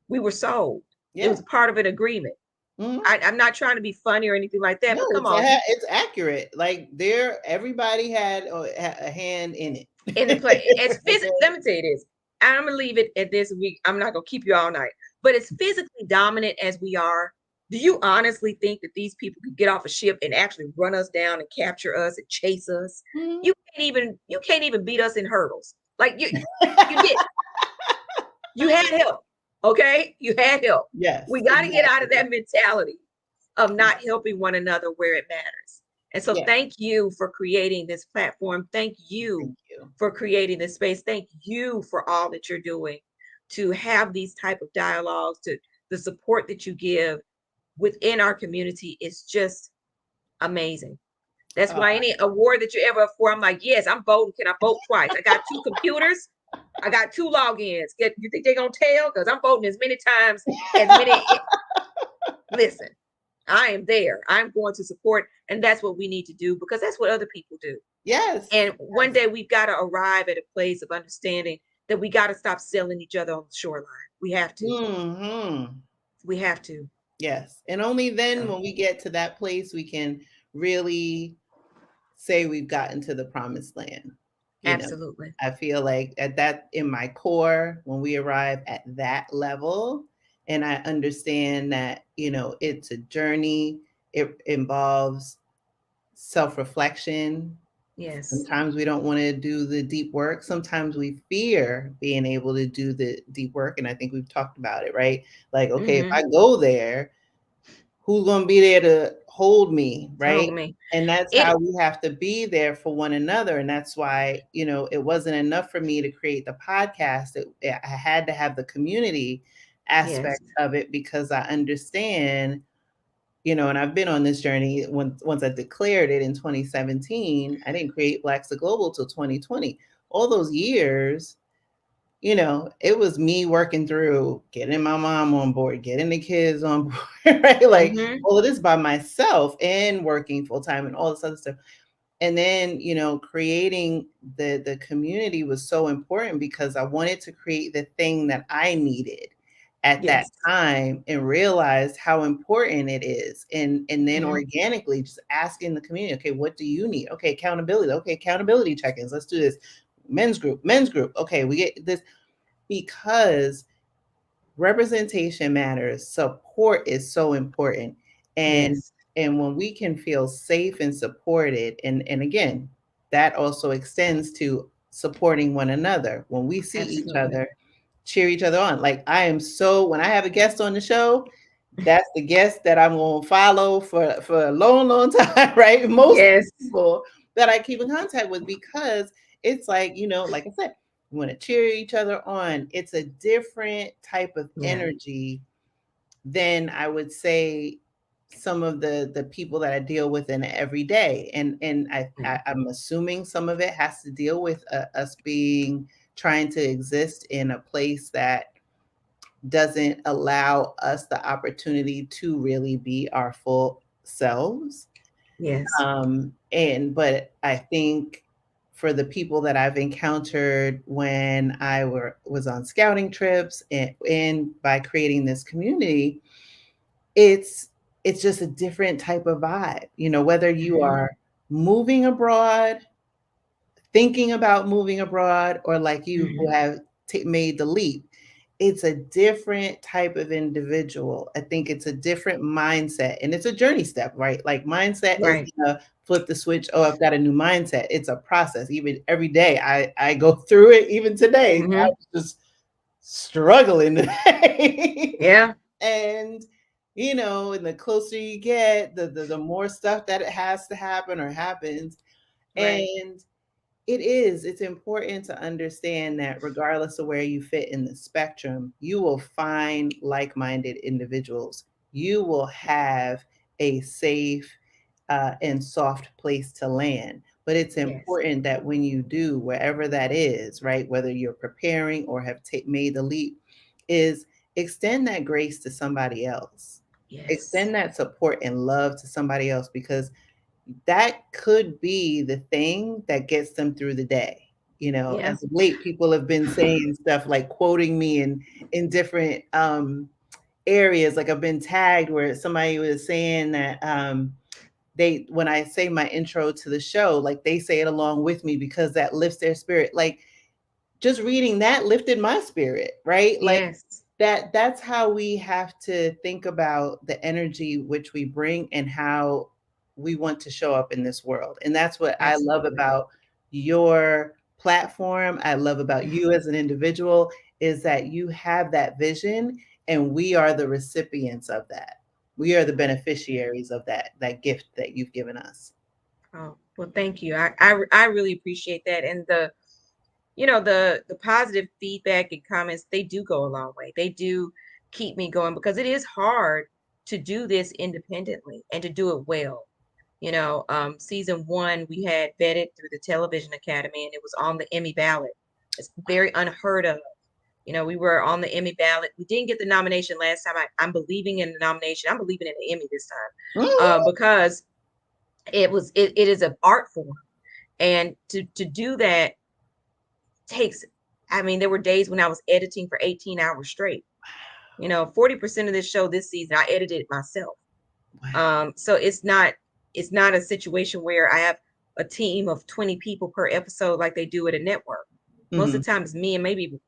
we were sold. It Yeah. was part of an agreement. Mhm. I'm not trying to be funny or anything like that, No, but come on, it's accurate. Like there, everybody had a hand in in the play. It's it. physical. Let me tell you this. I'm gonna leave it at this week. I'm not gonna keep you all night. But as physically dominant as we are, do you honestly think that these people could get off a ship and actually run us down and capture us and chase us? Mhm. You can't even beat us in hurdles. Like you did. You had help. Okay, you had help. Yes, We got to get out of exactly. that mentality of not helping one another where it matters. And so Yeah. thank you for creating this platform. Thank you Thank you. for creating this space. Thank you for all that you're doing to have these type of dialogues, to the support that you give within our community is just amazing. That's Oh, why any award that you ever up for, I'm like, yes, I'm voting. Can I vote twice? I got 2 computers. I got 2 logins. You think they're gonna tell? Because I'm voting as many times as many. Listen, I am there. I'm going to support, and that's what we need to do, because that's what other people do. yes. And one Yes. day we've got to arrive at a place of understanding that we got to stop selling each other on the shoreline. We have to. Mhm. We have to. Yes. And only then So when we get to that place we can really say we've gotten to the promised land. You know, absolutely. I feel like at that in my core, when we arrive at that level, and I understand that, it's a journey, it involves self reflection. Yes. Sometimes we don't want to do the deep work. Sometimes we fear being able to do the deep work. And I think we've talked about it, right? Like, okay, if Mm-hmm. I go there, who's going to be there to hold me, right? Told me. And that's how It we have to be there for one another. And that's why, it wasn't enough for me to create the podcast. I had to have the community yes. aspect of it because I understand, and I've been on this journey. Once I declared it in 2017, I didn't create Blaxit Global till 2020. All those years, it was me working through getting my mom on board, getting the kids on board, right? Like Mm-hmm. all of this by myself and working full time and all this other stuff. And then, creating the community was so important because I wanted to create the thing that I needed at that Yes. time and realized how important it is. And then Mm-hmm. organically just asking the community, okay, what do you need? Okay, accountability. Okay, accountability check-ins. Let's do this. Men's group, men's group. Okay, we get this because representation matters. Support is so important. And Yes. and when we can feel safe and supported, and again, that also extends to supporting one another. When we see each Absolutely. other cheer each other on. Like I am so when I have a guest on the show, that's the guest that I'm gonna follow for a long, long time, right? Most Yes. people that I keep in contact with because it's like, like I said, we want to cheer each other on. It's a different type of Yeah. energy than I would say some of the people that I deal with in every day. And I'm assuming some of it has to deal with us being trying to exist in a place that doesn't allow us the opportunity to really be our full selves. Yes. But I think for the people that I've encountered when was on scouting trips and by creating this community, it's it's just a different type of vibe. Whether you Mhm. are moving abroad, thinking about moving abroad, or like you who Mhm. have made the leap, it's a different type of individual. I think it's a different mindset, and it's a journey step, right? Like mindset is Right. gonna flip the switch. Oh, I've got a new mindset. It's a process. Even every day, I go through it. Even today, I Mhm. was just struggling today, Yeah. and and the closer you get, the more stuff that it has to happen or happens, Right. and it's important to understand that regardless of where you fit in the spectrum, you will find like-minded individuals. You will have a safe and soft place to land. But it's Yes. important that when you do, wherever that is, right, whether you're preparing or have made the leap, is extend that grace to somebody else. Yes. Extend that support and love to somebody else because that could be the thing that gets them through the day. Yeah. As of late, people have been saying stuff like quoting me in different areas. Like I've been tagged where somebody was saying that they when I say my intro to the show, like they say it along with me because that lifts their spirit. Like just reading that lifted my spirit, right? Like Yes. that's how we have to think about the energy which we bring and how we want to show up in this world. And that's what I love Absolutely. about your platform. I love about you as an individual is that you have that vision and we are the recipients of that. We are the beneficiaries of that gift that you've given us. Oh, well, thank you. I really appreciate that. And the positive feedback and comments, they do go a long way. They do keep me going because it is hard to do this independently and to do it well. Season one, we had vetted through the Television Academy and it was on the Emmy ballot. It's very unheard of. We were on the Emmy ballot. We didn't get the nomination last time. I'm believing in the nomination. I'm believing in the Emmy this time Mhm. because it is an art form. And to do that takes, I mean, there were days when I was editing for 18 hours straight. 40% of this show this season, I edited it myself. Wow. So it's not a situation where I have a team of 20 people per episode like they do at a network. Most of Mhm. the time it's me and maybe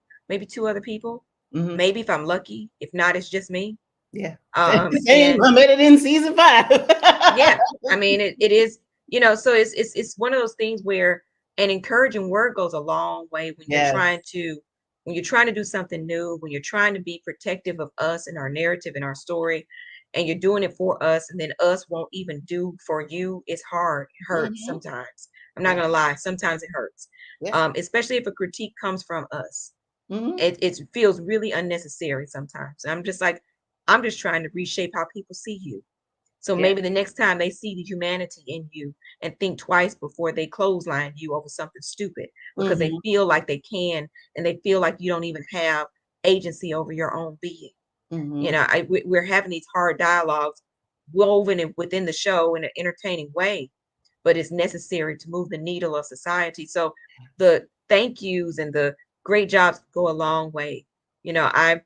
two other people. Mhm. Maybe if I'm lucky. If not, it's just me. Yeah. Same. And I made it in season 5. yeah, I mean it is, so it's one of those things where an encouraging word goes a long way when you're Yes. trying to do something new, when you're trying to be protective of us and our narrative and our story, and you're doing it for us, and then us won't even do for you. It's hard. It hurts Mhm. sometimes. I'm not Yeah. gonna lie, sometimes it hurts. Yeah. Especially if a critique comes from us. Mhm. It feels really unnecessary sometimes. I'm just like, I'm just trying to reshape how people see you. So Yeah. maybe the next time they see the humanity in you and think twice before they clothesline you over something stupid because they Mhm. feel like they can, and they feel like you don't even have agency over your own being. Mhm. We're having these hard dialogues woven within the show in an entertaining way, but it's necessary to move the needle of society. So the thank yous and the great jobs go a long way. I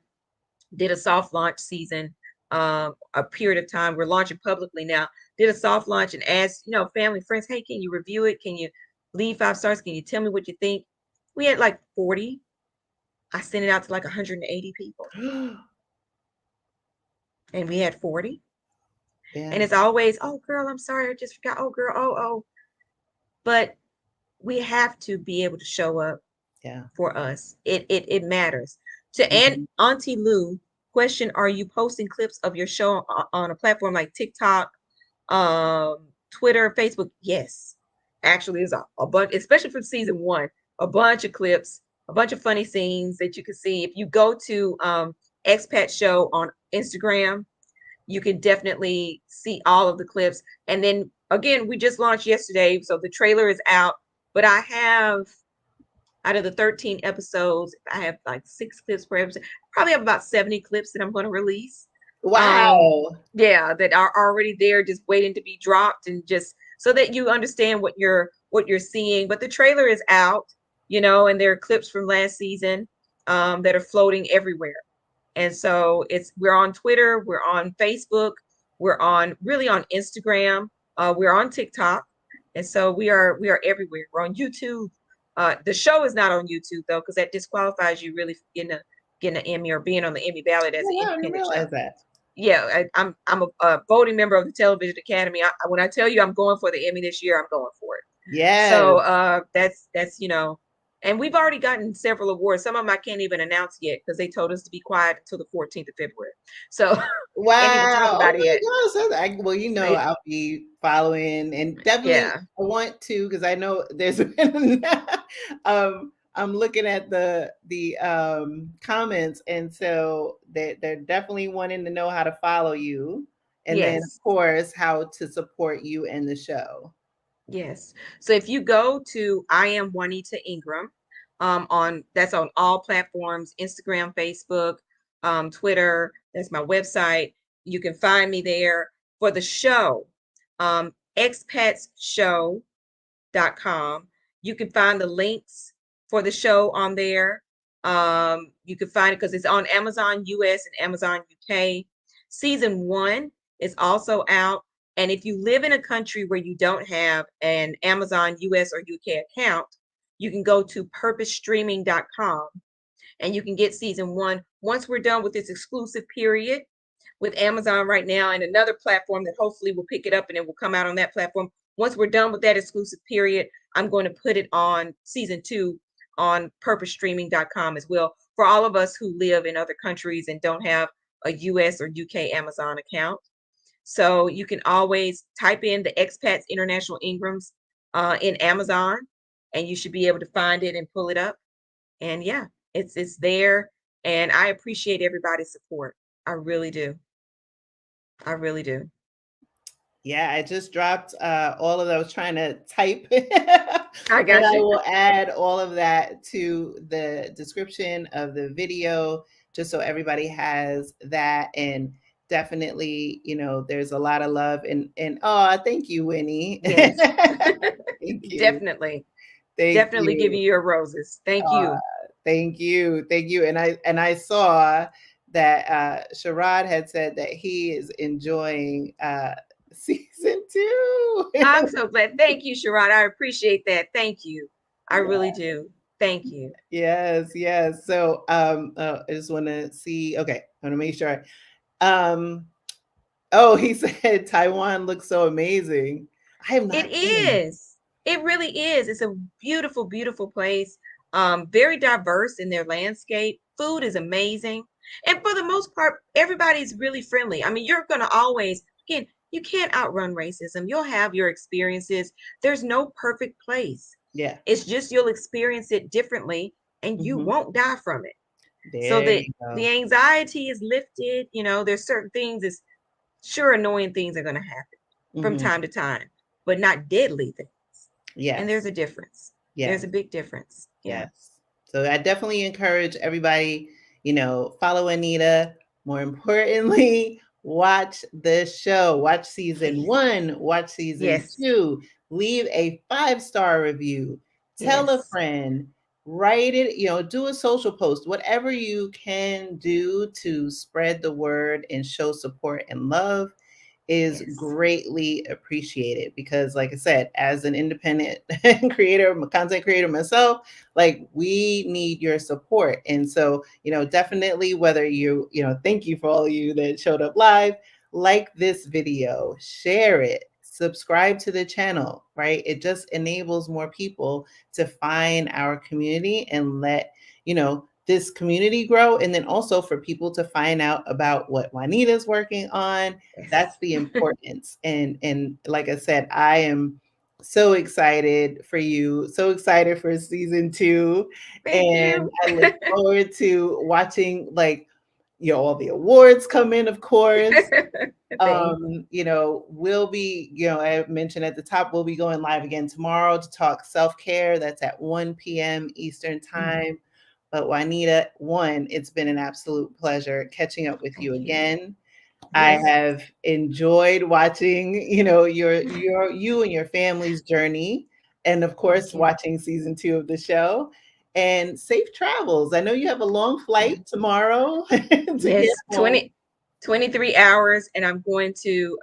did a soft launch season, a period of time. We're launching publicly now. Did a soft launch and asked, family, friends, hey, can you review it? Can you leave 5 stars? Can you tell me what you think? We had like 40. I sent it out to like 180 people, and we had 40. And Yeah. it's always, oh, girl, I'm sorry. I just forgot. Oh, girl. Oh, oh. But we have to be able to show up Yeah. for us. It matters. To Aunt Mhm. Auntie Lou, question: are you posting clips of your show on a platform like TikTok, Twitter, Facebook? Yes, actually, there's a bunch, especially for season one, a bunch of clips, a bunch of funny scenes that you can see. If you go to Expat Show on Instagram, you can definitely see all of the clips. And then again, we just launched yesterday, so the trailer is out. But I have, out of the 13 episodes, I have like 6 clips per episode. Probably have about 70 clips that I'm going to release. Um, Wow. yeah, that are already there, just waiting to be dropped, and just so that you understand what you're seeing. But the trailer is out, and there are clips from last season that are floating everywhere. And so we're on Twitter, we're on Facebook, we're on really on Instagram, we're on TikTok, and so we are everywhere. We're on YouTube. The show is not on YouTube though, because that disqualifies you really from getting an Emmy or being on the Emmy ballot as Oh, an wow, I didn't independent show. realize that. Yeah, I'm a voting member of the Television Academy. When I tell you I'm going for the Emmy this year, I'm going for it. Yes. So that's and we've already gotten several awards. Some of them I can't even announce yet because they told us to be quiet until the 14th of February. So can't even talk Wow. Oh about it my yet. gosh. Well, They, I'll be following and definitely yeah, I want to because I know there's been I'm looking at the comments and so they're definitely wanting to know how to follow you and then of yes, course how to support you in the show. yes. So if you go to I am Juanita Ingram, on that's on all platforms, Instagram, Facebook, Twitter. That's my website. You can find me there for the show. Expatshow.com. You can find the links for the show on there. You can find it because it's on Amazon US and Amazon UK. Season one is also out. And if you live in a country where you don't have an Amazon US or UK account, you can go to purposestreaming.com and you can get season one once we're done with this exclusive period with Amazon right now and another platform that hopefully will pick it up and it will come out on that platform. Once we're done with that exclusive period, I'm going to put it on season two on purposestreaming.com as well for all of us who live in other countries and don't have a US or UK Amazon account. So you can always type in the Expats International Ingrams in Amazon, and you should be able to find it and pull it up. And yeah, it's there. And I appreciate everybody's support. I really do. I really do. Yeah, I just dropped all of those trying to type, I but got I you. will add all of that to the description of the video just so everybody has that. And definitely, there's a lot of love and oh, thank you, Winnie. Yes, Thank you. definitely. Thank Definitely give you. you your roses. Thank Uh, you. thank you. Thank you. And I saw that Sharad had said that he is enjoying season two. I'm so glad. Thank you, Sherrod. I appreciate that. Thank you. I really do. Thank you. Yes, yes. So I just want to see. Okay, I want to make sure. Um oh, he said Taiwan looks so amazing. I have It not been. is. It really is. It's a beautiful, beautiful place. Very diverse in their landscape. Food is amazing. And for the most part, everybody's really friendly. I mean, you're going to always, again, you can't outrun racism. You'll have your experiences. There's no perfect place. Yeah. It's just you'll experience it differently and you Hmm. won't die from it. So There that you the go. anxiety is lifted. There's certain things, is sure annoying things are going to happen from Hmm. time to time, but not deadly things. And there's Yes. a difference. There's Yes. a big difference. Yeah. Yes. So I definitely encourage everybody, follow Anita. More importantly, watch the show. Watch season Yes. one, watch season Yes. two, leave a 5-star review, tell a Yes. friend, write it, do a social post, whatever you can do to spread the word and show support and love is Yes. greatly appreciated because like I said, as an independent creator, content creator myself, like we need your support. And so, definitely whether thank you for all of you that showed up live, like this video, share it, subscribe to the channel, right? It just enables more people to find our community and let, this community grow, and then also for people to find out about what Juanita's working on. That's Yes. the importance. And like I said, I am so excited for you, so excited for season 2. Thank And you. I look forward to watching, like, all the awards come in, of course. Thank We'll be, I mentioned at the top, we'll be going live again tomorrow to talk self-care. That's at 1 p.m. Eastern Mhm. time. But Juanita, one, it's been an absolute pleasure catching up with you Thank you. again. I Yes. have enjoyed watching, your you and your family's journey, and of Thank course you. watching season 2 of the show. And safe travels. I know you have a long flight Thank you. tomorrow to get Yes, home. 23 hours, and I'm going to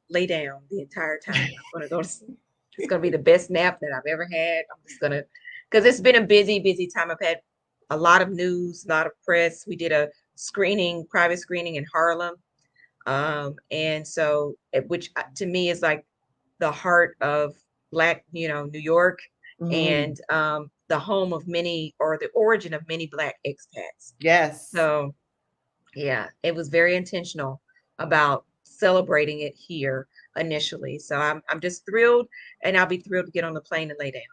lay down the entire time. I'm going to go to sleep. It's going to be the best nap that I've ever had. I'm just going to, because it's been a busy, busy time. I've had a lot of news, a lot of press. We did a screening, private screening in Harlem. And so, which to me is like the heart of Black, New York, Mhm. and the home of many, or the origin of many Black expats. Yes. So, yeah, it was very intentional about celebrating it here initially. So I'm just thrilled, and I'll be thrilled to get on the plane and lay down.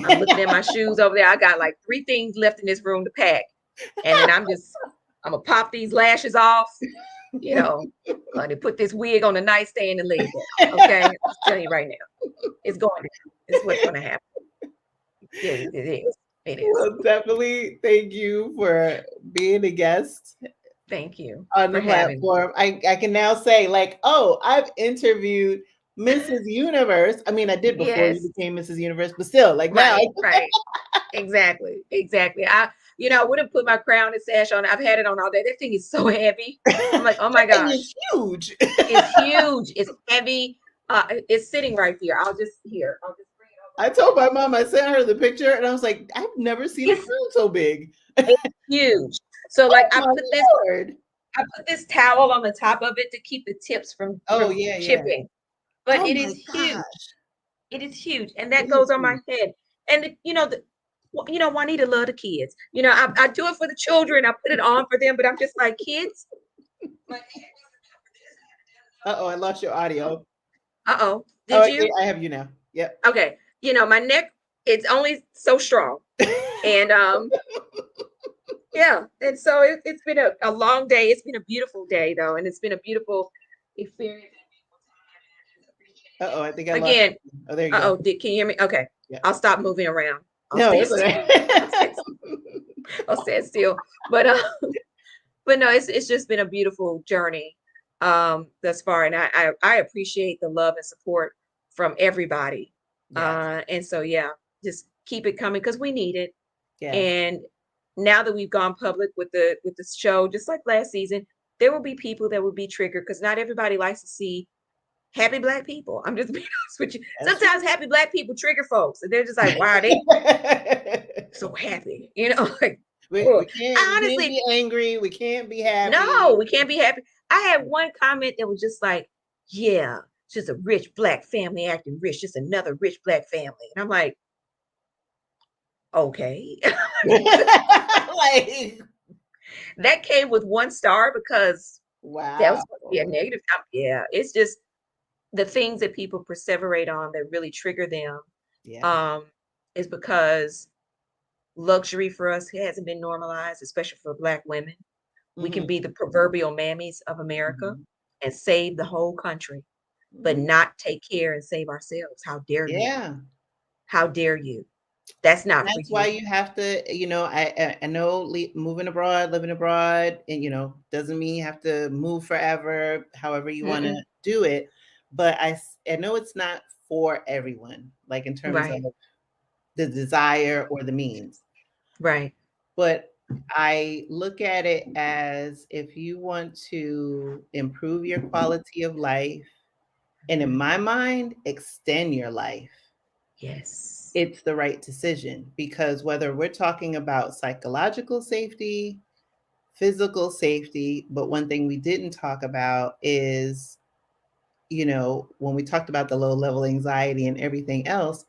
I'm looking at my shoes over there. I got like 3 things left in this room to pack. And then I'm gonna pop these lashes off, you know, to put this wig on the nightstand and lay it down. Okay. I'm just telling you right now. It's going down. It's what's gonna happen. It is. It is. Well, definitely thank you for being a guest Thank you on for the having me. platform. I can now say, like, oh, I've interviewed Mrs. Universe. I mean, I did before you Yes. became Mrs. Universe, but still, like now, Right, right. Exactly, exactly. I would have put my crown and sash on. I've had it on all day. That thing is so heavy. I'm like, oh that my thing is gosh, huge. it's huge. It's heavy. It's sitting right here. I'll just bring it over I here. told my mom, I sent her the picture, and I was like, I've never seen a It's crown so big. it's huge. So Oh like my Lord. I put this towel on the top of it to keep the tips Oh from yeah, yeah. chipping. But Oh it my is huge. gosh. It is huge, and It that is goes on my huge. head. And Juanita love the kids. I do it for the children. I put it on for them, but I'm just like, kids, my neck Uh-oh, I lost your audio. uh-oh. Oh, Did yeah, you? I have you now. Yep. Okay. My neck, it's only so strong. And yeah. And so it's been a long day. It's been a beautiful day though, and it's been a beautiful experience. Uh-oh, I think I lost Again, you. Oh, there you go. uh-oh, can you hear me? Okay. Yeah. I'll stop moving around. I'll No, stay that's all still. I'll right. stay, I'll stand still. But but no, it's just been a beautiful journey thus far, and I appreciate the love and support from everybody. Yes. And so yeah, just keep it coming because we need it. Yes. And now that we've gone public with the show, just like last season, there will be people that will be triggered because not everybody likes to see happy Black people. I'm just being honest with you. That's Sometimes true. happy Black people trigger folks, and they're just like, "Wow, they so happy," like. we, Oh, we can't I we can't honestly, be angry. We can't be no, happy. we can't be happy. I had one comment that was just like, "Yeah, it's just a rich Black family acting rich, just another rich Black family," and I'm like, "Okay." Like, That came with 1 star because that was wow. supposed to be a negative. Yeah, it's just the things that people perseverate on that really trigger them Yeah. um, is because luxury for us hasn't been normalized, especially for Black women. We can Hmm. be the proverbial mammies of America Hmm. and save the whole country, but Hmm. not take care and save ourselves. How dare you? Yeah. How dare you? That's And not for that's why you. you have to, I know moving abroad, living abroad, and doesn't mean you have to move forever, however you want Mm-mm. to do it. But I know it's not for everyone, like in terms of Right, the desire or the means. right. But I look at it as, if you want to improve your quality of life, and in Mhm. my mind, extend your life, Yes. it's the right decision. Because whether we're talking about psychological safety, physical safety, but one thing we didn't talk about is, when we talked about the low level anxiety and everything else,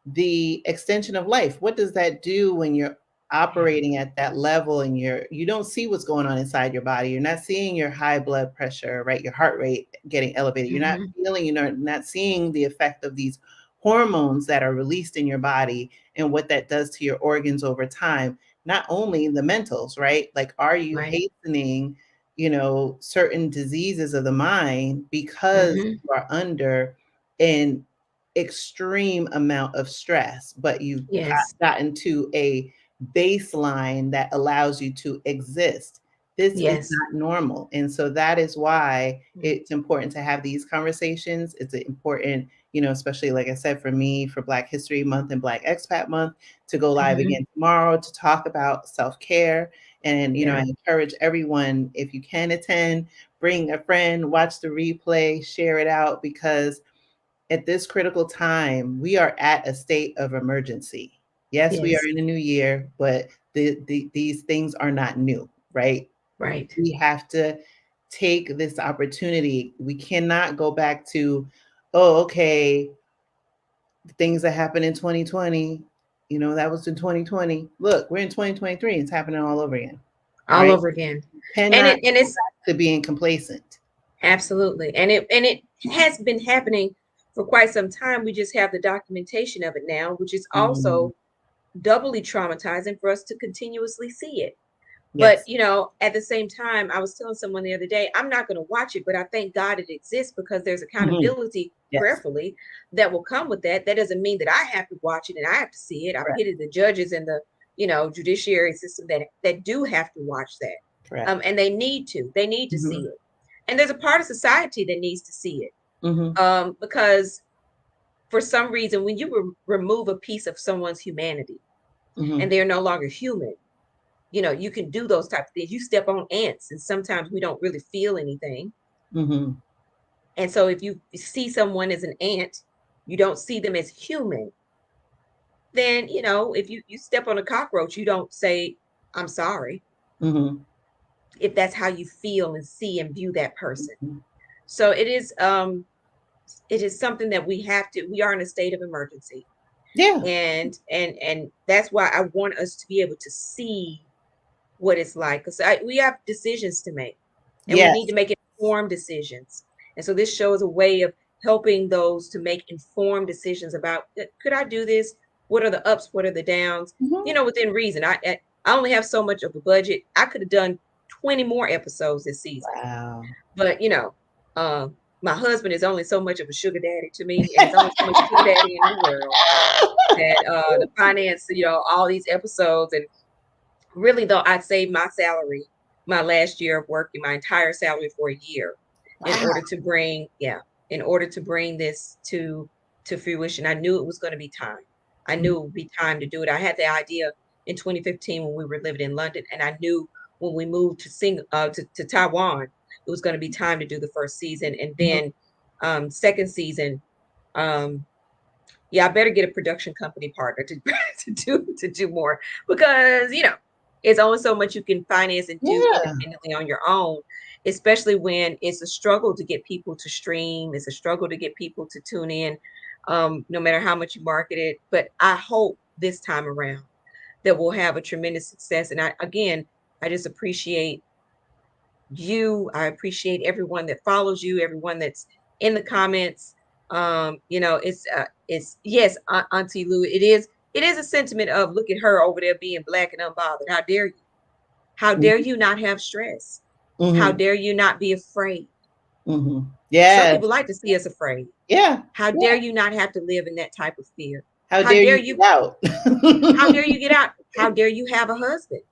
the extension of life. What does that do when you're operating at that level and you don't see what's going on inside your body. You're not seeing your high blood pressure, right? Your heart rate getting elevated. You're not Hmm. feeling, you're not seeing the effect of these hormones that are released in your body and what that does to your organs over time. Not only the mentals, right? Like, are you Right. hastening, certain diseases of the mind because Hmm. you are under an extreme amount of stress, but you've Yes. gotten to a baseline that allows you to exist. This is Yes. not normal. And so that is why Mm-hmm. it's important to have these conversations. It's important, especially like I said, for me, for Black History Month and Black Expat Month to go live Hmm. again tomorrow to talk about self care. And, I Yeah. encourage everyone, if you can attend, bring a friend, watch the replay, share it out, because at this critical time, we are at a state of emergency. Yes, we are Yes. in a new year, but these things are not new, right? Right. We have to take this opportunity. We cannot go back to, oh, okay, things that happened in 2020, that was in 2020. Look, we're in 2023. It's happening all over again, All right? over again. And Cannot it and go it's back to being complacent. absolutely, and it has been happening for quite some time. We just have the documentation of it now, which is Mhm. also doubly traumatizing for us to continuously see it. But, Yes. at the same time, I was telling someone the other day, I'm not going to watch it, but I thank God it exists because there's Mhm. accountability Yes. prayerfully that will come with that. That doesn't mean that I have to watch it and I have to see it. I Correct. pity the judges and the, judiciary system that do have to watch that. Correct. And they need to. They need to see Mhm. it. And there's a part of society that needs to see it. Mhm. Because for some reason, when you remove a piece of someone's humanity and Mhm. they're no longer human, you can do those type of things. You step on ants, and sometimes we don't really feel anything. Mhm. And so if you see someone as an ant, you don't see them as human, then, if you step on a cockroach, you don't say, I'm sorry, Mhm. if that's how you feel and see and view that person. Mhm. So it is something that we are in a state of emergency. Yeah. And that's why I want us to be able to see what it's like, because we have decisions to make and we need to Yes. make informed decisions. And so this shows a way of helping those to make informed decisions about, could I do this? What are the ups? What are the downs? Mhm. Within reason. I only have so much of a budget. I could have done 20 more episodes this season, Wow. but uh, my husband is only so much of a sugar daddy to me, and it's only so much sugar daddy in the world that the finance, all these episodes. And really, though, I saved my salary, my last year of working, my entire salary for a year, in Wow. order to bring, yeah, in order to bring this to fruition. I knew it was going to be time. I Mhm. knew it would be time to do it. I had the idea in 2015 when we were living in London, and I knew when we moved to Taiwan, it was going to be time to do the first season, and Mhm. then second season. Um, yeah, I better get a production company partner to to do more, because it's only so much you can finance and do Yeah. independently on your own, especially when it's a struggle to get people to stream. It's a struggle to get people to tune in, no matter how much you market it. But I hope this time around that we'll have a tremendous success. And I just appreciate you. I appreciate everyone that follows you, everyone that's in the comments. It's yes, Auntie Lou, it is a sentiment of, look at her over there being black and unbothered. How dare you? How dare Mhm. you not have stress? How Mhm. dare you not be afraid? Mhm. Some Yes. people like to see us afraid. Yeah. How Yeah. dare you not have to live in that type of fear? How How dare dare you you? get out? How dare you get out? How dare you have a husband,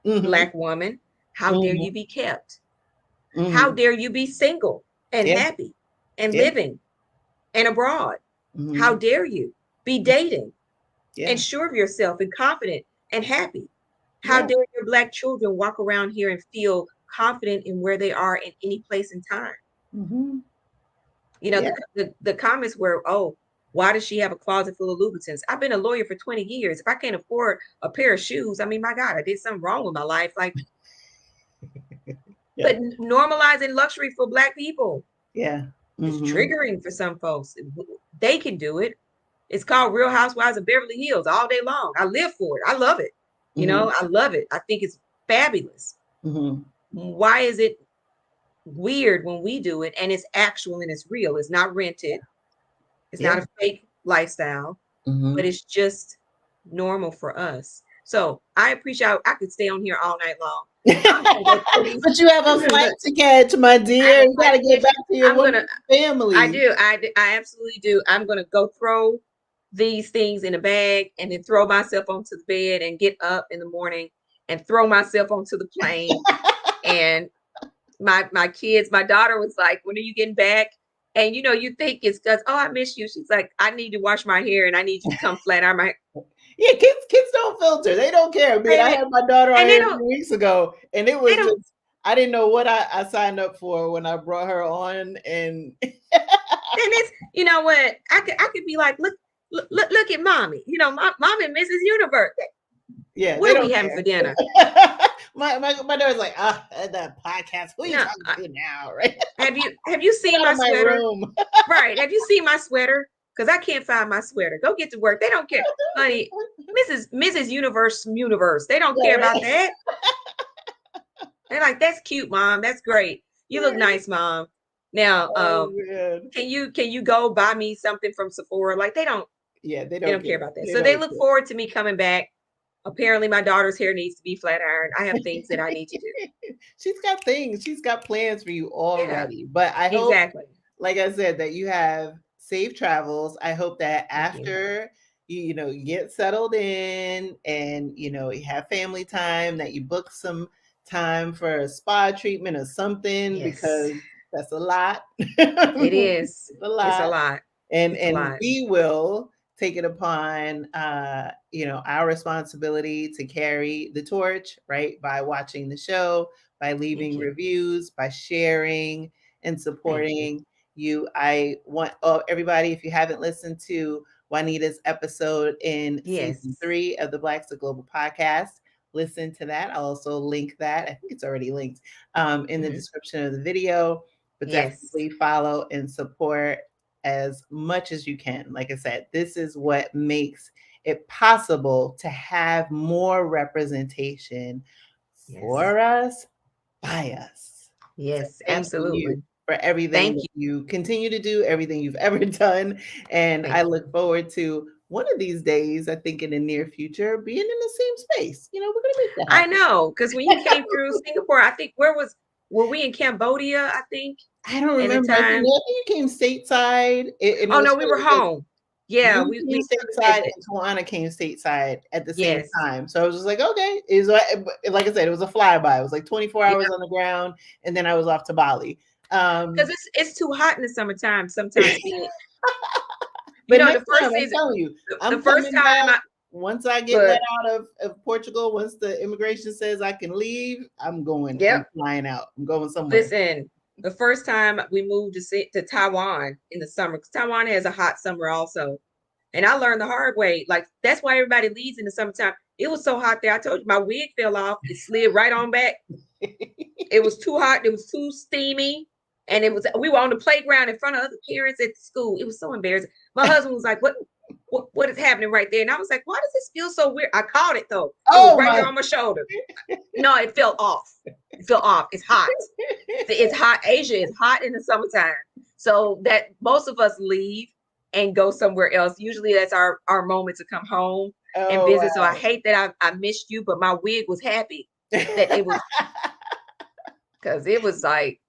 Mhm. black woman? How dare Mhm. you be kept? How Mhm. dare you be single and Yeah. happy and Yeah. living and abroad? How Mhm. dare you be dating and Yeah. sure of yourself and confident and happy? How Yeah. dare your black children walk around here and feel confident in where they are in any place and time? Mhm. The, Yeah. the comments were, oh, why does she have a closet full of Louboutins? I've been a lawyer for 20 years. If I can't afford a pair of shoes, I mean, my God, I did something wrong with my life. Like, Yeah. but normalizing luxury for black people Yeah. is Mhm. triggering for some folks. They can do it. It's called Real Housewives of Beverly Hills all day long. I live for it. I love it. Hmm. I love it. I think it's fabulous. Hmm. Why is it weird when we do it and it's actual and it's real? It's not rented. It's Yeah. not a fake lifestyle, but Hmm. it's just normal for us. So I appreciate, I could stay on here all night long. I'm gonna go through these. But you have a I'm gonna flight go, to catch, my I have dear. a You flight got to to get catch. back to your I'm gonna, wonderful I family. do. I absolutely do. I'm gonna go throw these things in a bag and then throw myself onto the bed and get up in the morning and throw myself onto the plane. And my kids, my daughter was like, "When are you getting back?" And you think it's because, oh, I miss you. She's like, I need to wash my hair and I need you to come flat iron my hair. Yeah, kids don't filter. They don't care. I mean, I And had my daughter on and they here a don't few weeks ago, and it they was don't just I didn't know what I signed up for when I brought her on, and and it's what I could be like, look at mommy. Mommy Mrs. Universe. yeah, What they are we don't having for care. dinner? My daughter's like, that podcast. Who are you No, talking to now? Right? have you Get seen out my of my sweater? room. Right. Have you seen my sweater? Because I can't find my sweater. Go get to work. They don't care. Honey, Mrs. Universe. They don't Yeah, care right. about that. They're like, that's cute, mom. That's great. You look Right. nice, mom. Now, Oh man. can you go buy me something from Sephora? Like Yeah, they they don't don't care care. about that. They So they don't look care. forward to me coming back. Apparently my daughter's hair needs to be flat ironed. I have things that I need to do. She's got things. She's got plans for you Yeah, already. But I hope, exactly. like I said, that you have safe travels. I hope that Thank you. after you get settled in and you have family time, that you book some time for a spa treatment or something Yes, because that's a lot. it is. It's a It's a lot. lot. and It's a and lot. we will take it upon our responsibility to carry the torch, right, by watching the show, by Thank leaving you. reviews, by sharing and Thank you. supporting you. I want everybody, if you haven't listened to Juanita's episode in season Yes. 3 of the Blaxit Global podcast, listen to that. I'll also link that. I think it's already linked in the Hmm. description of the video. But Yes. definitely follow and support as much as you can. Like I said, this is what makes it possible to have more representation Yes. for us, by us. So Yes. thank you Absolutely. for everything Thank that you. you continue to do, everything you've ever done. And I Thank you. look forward to one of these days, I think in the near future, being in the same space. We're going to make that I happen. know, because when you came through Singapore, I think were we in Cambodia, I think, I don't at the remember. time? I think you came stateside, and it Oh was no, we were funny because home. Yeah, you we came come to stateside visit. and Tawana came stateside at the same Yes. time. So I was just like, okay. Like I said, it was a flyby. It was like 24 Yeah. hours on the ground, and then I was off to Bali. Because Um, it's too hot in the summertime sometimes being, but the next first time, I'm season, telling you, the I'm first coming time back. I Once I get let but out of Portugal, once the immigration says I can leave, I'm going. I'm yep. flying out. I'm going somewhere. Listen, the first time we moved to Taiwan in the summer, because Taiwan has a hot summer also. And I learned the hard way. Like that's why everybody leaves in the summertime. It was so hot there. I told you my wig fell off. It slid right on back. It was too hot. It was too steamy. And we were on the playground in front of other parents at the school. It was so embarrassing. My husband was like, what is happening right there? And I was like, why does this feel so weird? I caught it though. It was Oh right my! there on my shoulder. No, it fell off. It fell off. It's hot. It's hot. Asia is hot in the summertime. So that most of us leave and go somewhere else. Usually that's our moment to come home and Oh visit. So I wow! hate that I missed you, but my wig was happy that it was, because it was like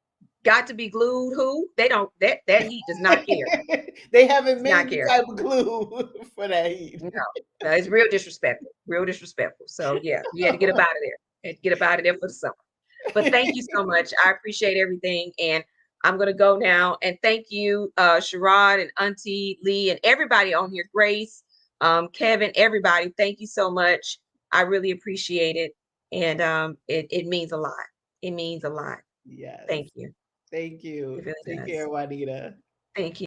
got to be glued. Who they don't that heat does not care. They haven't Does not made the care. type of glue for that heat. No, no, it's real disrespectful. Real disrespectful. So yeah, we had to get up out of there. Had to get up out of there for the summer. But thank you so much. I appreciate everything. And I'm going to go now. And thank you, Sherrod and Auntie Lee and everybody on here, Grace, Kevin, everybody. Thank you so much. I really appreciate it. And it means a lot. It means a lot. Yes. Thank you. Thank It you. really Take does. care, Juanita. Thank you.